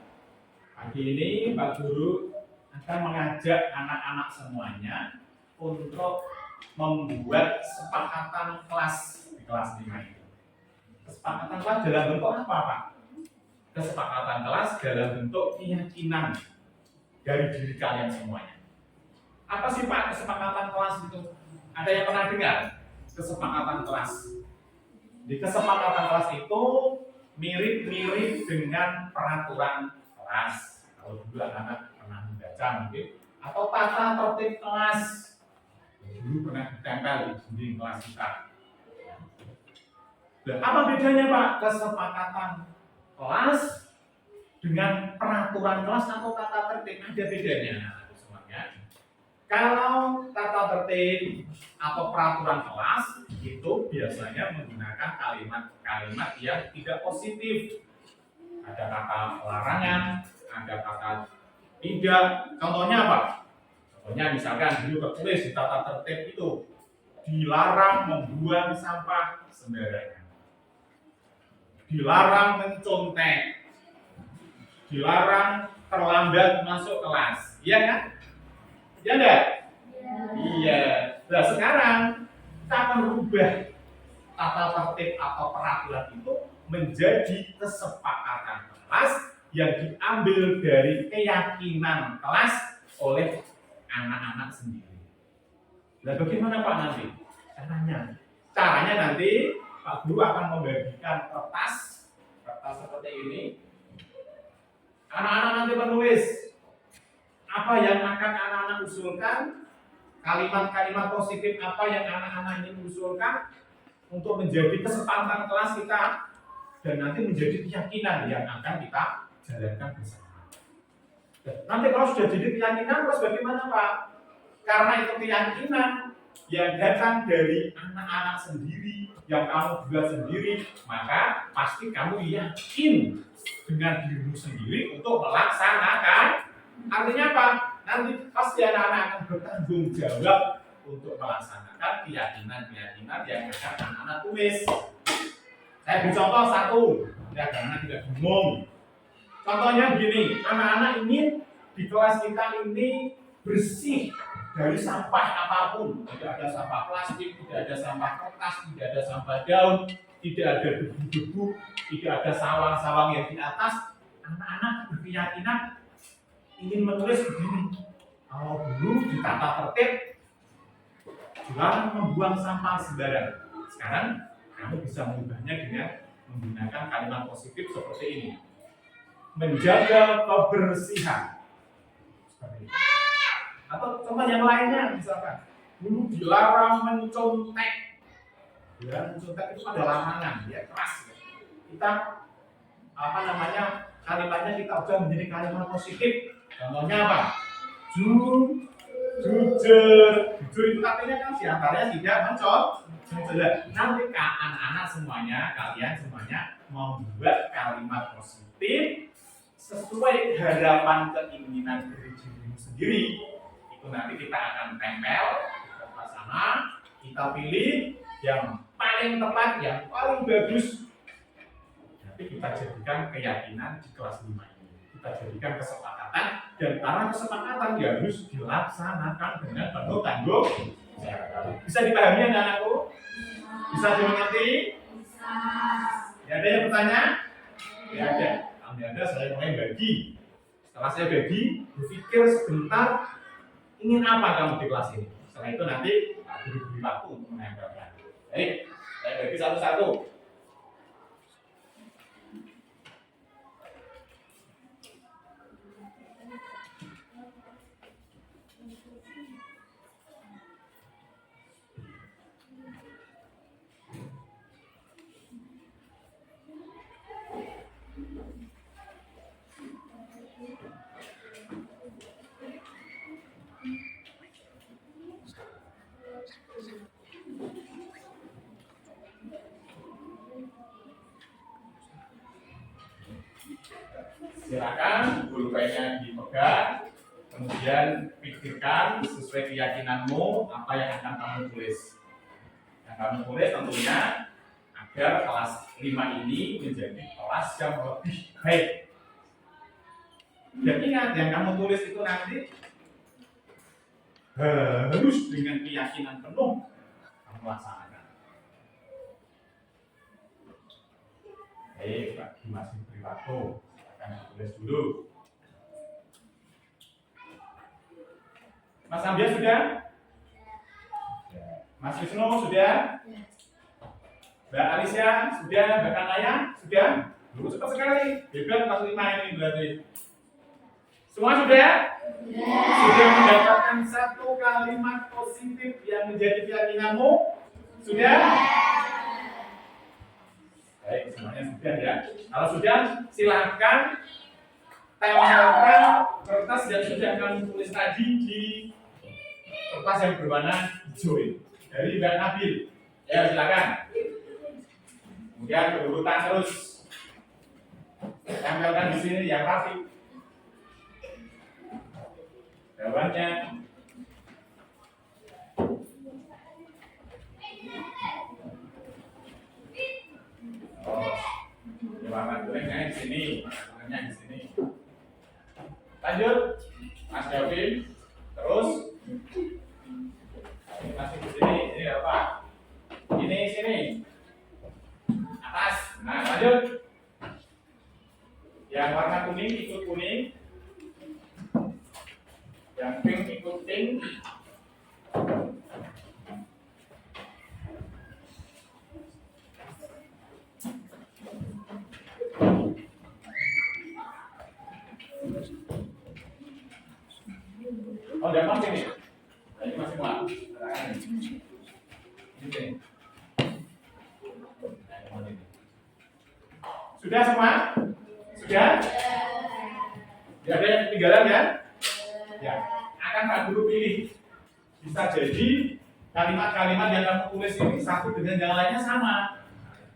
Pagi ini Pak Guru akan mengajak anak-anak semuanya untuk membuat kesepakatan kelas di kelas 5 itu. Kesepakatan kelas dalam bentuk apa, Pak? Kesepakatan kelas dalam bentuk keyakinan dari diri kalian semuanya. Apa sih Pak kesepakatan kelas itu? Ada yang pernah dengar kesepakatan kelas? Di kesepakatan kelas itu mirip-mirip dengan peraturan kelas. Kalau dulu anak-anak pernah membaca mungkin, atau tata tertib kelas. Dulu pernah ditempel di dinding kelas kita. Nah, apa bedanya Pak kesepakatan kelas dengan peraturan kelas atau tata tertib? Ada bedanya semuanya. Kalau tata tertib atau peraturan kelas itu biasanya menggunakan kalimat-kalimat yang tidak positif. Ada kata larangan, ada kata tidak. Contohnya apa? Contohnya misalkan dulu tertulis di tata tertib itu dilarang membuang sampah sembarangan, dilarang mencontek, dilarang terlambat masuk kelas, iya kan? Iya enggak? Iya. Nah sekarang kita akan rubah tata tertib atau peraturan itu menjadi kesepakatan kelas yang diambil dari keyakinan kelas oleh anak-anak sendiri. Nah bagaimana Pak nanti? Caranya nanti Pak Guru akan membagikan kertas seperti ini. Anak-anak nanti menulis apa yang akan anak-anak usulkan kalimat-kalimat positif apa yang anak-anak ini usulkan untuk menjadi kesepakatan kelas kita dan nanti menjadi keyakinan yang akan kita jalankan bersama. Nanti kalau sudah jadi keyakinan terus bagaimana Pak? Karena itu keyakinan yang datang dari anak-anak sendiri, yang kamu buat sendiri, maka pasti kamu yakin dengan dirimu sendiri untuk melaksanakan. Artinya apa? Nanti pasti anak-anak akan bertanggung jawab untuk melaksanakan keyakinan-keyakinan yang akan anak-anak tulis. Saya beri contoh satu, ya karena tidak bingung. Contohnya begini, anak-anak ingin di kelas kita ini bersih dari sampah apapun. Tidak ada sampah plastik, tidak ada sampah kertas, tidak ada sampah daun, tidak ada debu-debu, tidak ada sawang-sawang yang di atas. Anak-anak berkeyakinan ingin menulis begini. Kalau dulu ditata tertib, jangan membuang sampah sembarangan. Sekarang kamu bisa mengubahnya dengan menggunakan kalimat positif seperti ini. Menjaga kebersihan. Seperti itu. Atau contoh yang lainnya misalkan, dulu dilarang mencontek. Ya, mencontek itu ada larangan, ya keras. Ya. Kita kalimatnya kita ubah menjadi kalimat positif. Contohnya apa? Jujur. Jujur itu artinya kan diantaranya tidak mencontek. Nanti anak-anak semuanya, kalian semuanya membuat kalimat positif sesuai harapan keinginan dari dirimu sendiri. Itu nanti kita akan tempel ke sana, kita pilih yang paling tepat, yang paling bagus. Nanti kita jadikan keyakinan di kelas 5 ini. Kita jadikan kesepakatan, dan karena kesepakatan harus dilaksanakan dengan penuh tanggung jawab. Bisa dipahami anak-anakku? Bisa dimengerti? Bisa. Ya, ada yang bertanya? Ya ada. Kalau ada, saya mulai bagi. Setelah saya bagi, berpikir sebentar, ingin apa kamu di kelas ini? Setelah itu nanti beri waktu untuk menempelkan. Baik, saya bagi satu-satu. Silakan pulpennya dipegang, kemudian pikirkan sesuai keyakinanmu apa yang akan kamu tulis. Yang kamu tulis tentunya agar kelas 5 ini menjadi kelas yang lebih baik. Dan ingat, yang kamu tulis itu nanti harus dengan keyakinan penuh kamu laksanakan. Baik, Pak Dimas diberi waktu. Akan tulis dulu. Mas Ambia sudah? Mas Wisnu sudah? Mbak Alicia sudah? Mbak Kanaya sudah? Dulu cepat sekali. Hebat kelas 5 ini berarti. Semua sudah? Sudah mendapatkan satu kalimat positif yang menjadi keyakinanmu? Sudah? Baik, semuanya sudah ya. Kalau sudah, silahkan tempelkan kertas yang sudah kamu tulis tadi di kertas yang berwarna hijau ini. Dari Mbak Nabil. Ya, silakan. Kemudian berurutan terus. Tempelkan di sini yang rapi. Jawabannya. Warna kuningnya di sini, warna kuningnya di sini. Lanjut, Mas Kevin. Terus, masih di sini. Ini apa? Ini sini. Atas. Nah, lanjut. Yang warna kuning ikut kuning. Yang pink ikut pink. Oh, gampang sini. Ini Mas semua. Ini. Sudah semua? Sudah? Tidak ada yang ketinggalan ya? Ya, akan Pak Guru pilih. Bisa jadi kalimat-kalimat yang kamu tulis ini satu dengan yang lainnya sama.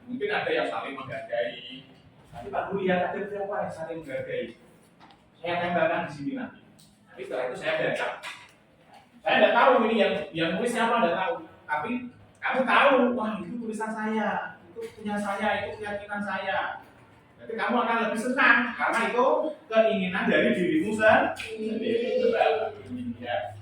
Mungkin ada yang saling menghargai. Nanti Pak Guru lihat ada berapa yang saling menghargai. Saya tempelkan di sini nanti. Tapi setelah itu saya baca. Saya tidak tahu ini yang nulis siapa, tidak tahu. Tapi kamu tahu, wah itu tulisan saya, itu punya saya, itu keyakinan saya. Jadi kamu akan lebih senang karena itu keinginan dari dirimu sendiri. Coba ini ya.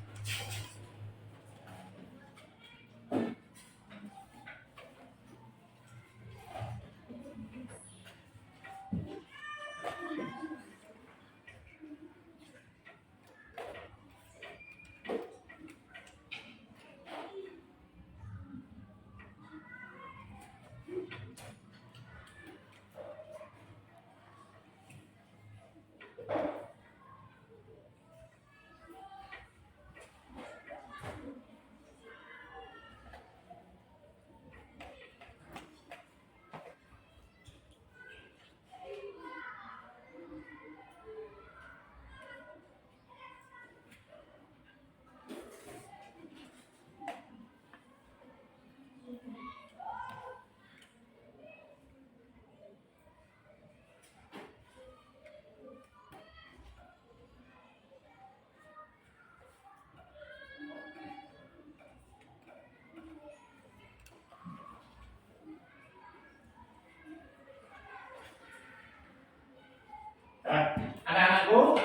Nah, anak-anakku,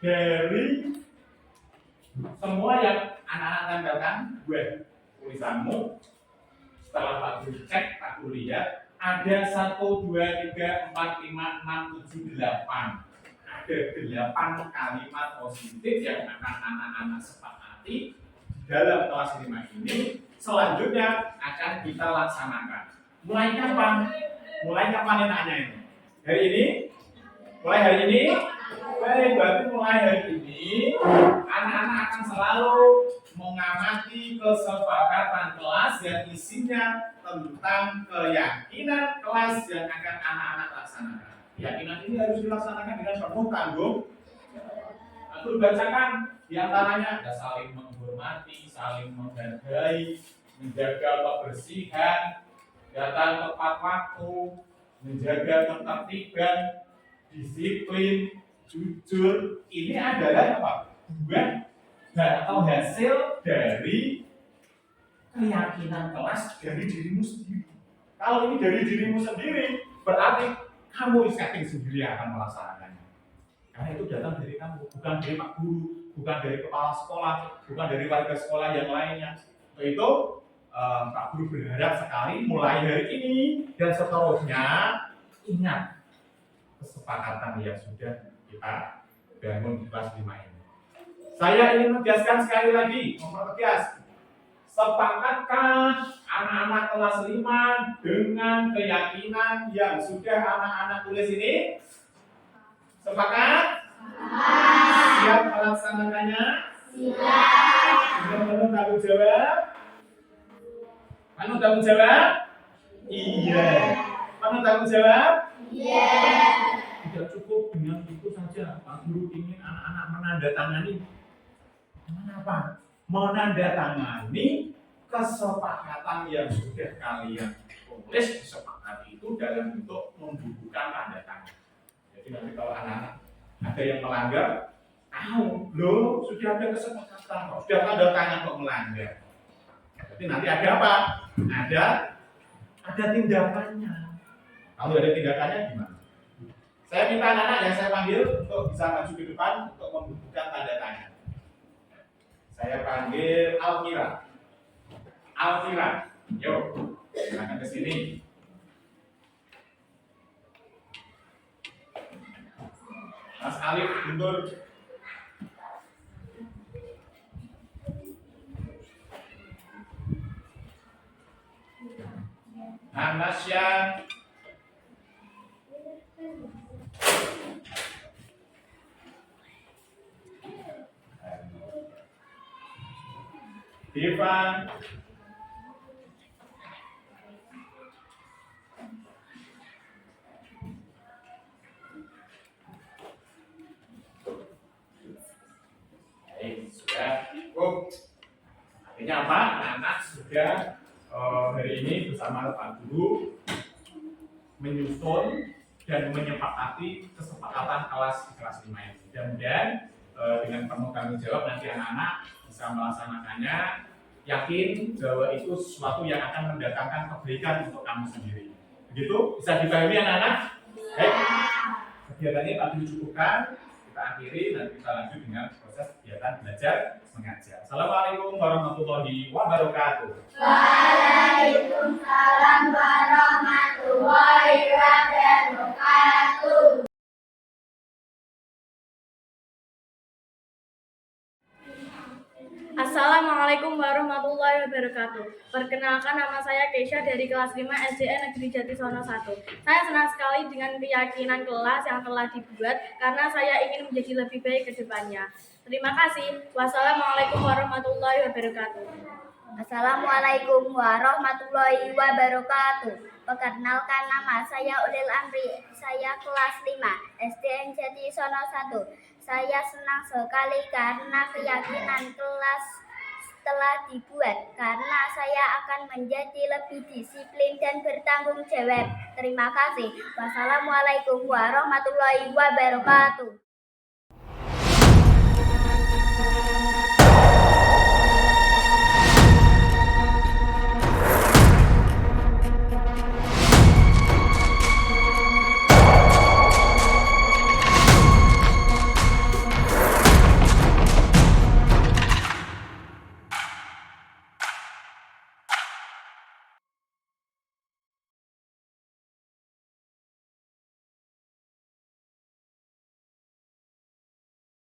dari semua yang anak-anak tempelkan buat tulisanmu, setelah Pak Guru cek, Pak Guru lihat, ada 1, 2, 3, 4, 5, 6, 7, 8. Ada 8 kalimat positif yang akan anak-anak sepakati dalam kelas 5 ini. Selanjutnya akan kita laksanakan. Mulai kapan? Mulai kapan enaknya ini? Hari ini? Mulai hari ini? Baik, berarti mulai hari ini anak-anak akan selalu mengamati kesepakatan kelas yang isinya tentang keyakinan kelas yang akan anak-anak laksanakan. Keyakinan ini harus dilaksanakan dengan penuh tanggung. Aku bacakan diantaranya ada saling menghormati, saling menghargai, menjaga kebersihan, datang tepat waktu, menjaga ketertiban, disiplin, jujur. Ini adalah apa? Buah atau hasil dari keyakinan kelas dari dirimu sendiri. Kalau ini dari dirimu sendiri, berarti kamu setting sendiri akan melaksanakannya. Karena itu datang dari kamu, bukan dari Pak Guru, bukan dari kepala sekolah, bukan dari warga sekolah yang lainnya. Untuk itu, Pak Guru berharap sekali mulai hari ini dan seterusnya ingat kesepakatan yang sudah kita bangun di kelas 5 ini. Saya ingin menegaskan sekali lagi, mempertegas, sepakatkah anak-anak kelas 5 dengan keyakinan yang sudah anak-anak tulis ini? Sepakat? Siap melaksanakannya? Siap. Penuh tanggung jawab? Penuh tanggung jawab? Iya. Penuh tanggung jawab? Iya. Tidak cukup dengan itu saja. Pak Guru ingin anak-anak menandatangani. Kenapa? Menandatangani kesepakatan yang sudah kalian tulis disepakati itu dalam bentuk membubuhkan tanda tangan. Jadi nanti kalau anak-anak ada yang melanggar, tahu loh sudah ada kesepakatan, sudah tanda tangan kok melanggar. Jadi nanti ada apa? Ada tindakannya. Kalau ada tindakannya gimana? Saya minta anak-anak yang saya panggil untuk bisa maju ke depan untuk membubuhkan tanda tangan. Saya panggil Alkira. Alkira, yuk, silakan ke sini. Mas Alif, mundur. Nasya. Deva. Baik, sudah cukup. Artinya apa? Anak-anak sudah hari ini bersama Pak Guru menyusun dan menyepakati kesepakatan kelas di kelas 5 ini. Mudah-mudahan dengan penuh tanggung jawab nanti anak-anak bisa melaksanakannya, yakin bahwa itu sesuatu yang akan mendatangkan kebaikan untuk kamu sendiri. Begitu? Bisa dipahami anak-anak? Baik. Kegiatannya Pak Guru cukupkan, kita akhiri dan kita lanjut dengan proses kegiatan belajar mengajar. Assalamualaikum warahmatullahi wabarakatuh. Waalaikumsalam warahmatullahi wabarakatuh. Assalamualaikum warahmatullahi wabarakatuh. Perkenalkan, nama saya Keisha dari kelas 5 SDN Negeri Jatisono 1. Saya senang sekali dengan keyakinan kelas yang telah dibuat karena saya ingin menjadi lebih baik ke depannya. Terima kasih. Wassalamualaikum warahmatullahi wabarakatuh. Assalamualaikum warahmatullahi wabarakatuh. Perkenalkan, nama saya Ulil Amri. Saya kelas 5 SDN Jatisono 1. Saya senang sekali karena keyakinan kelas telah dibuat karena saya akan menjadi lebih disiplin dan bertanggung jawab. Terima kasih. Wassalamualaikum warahmatullahi wabarakatuh.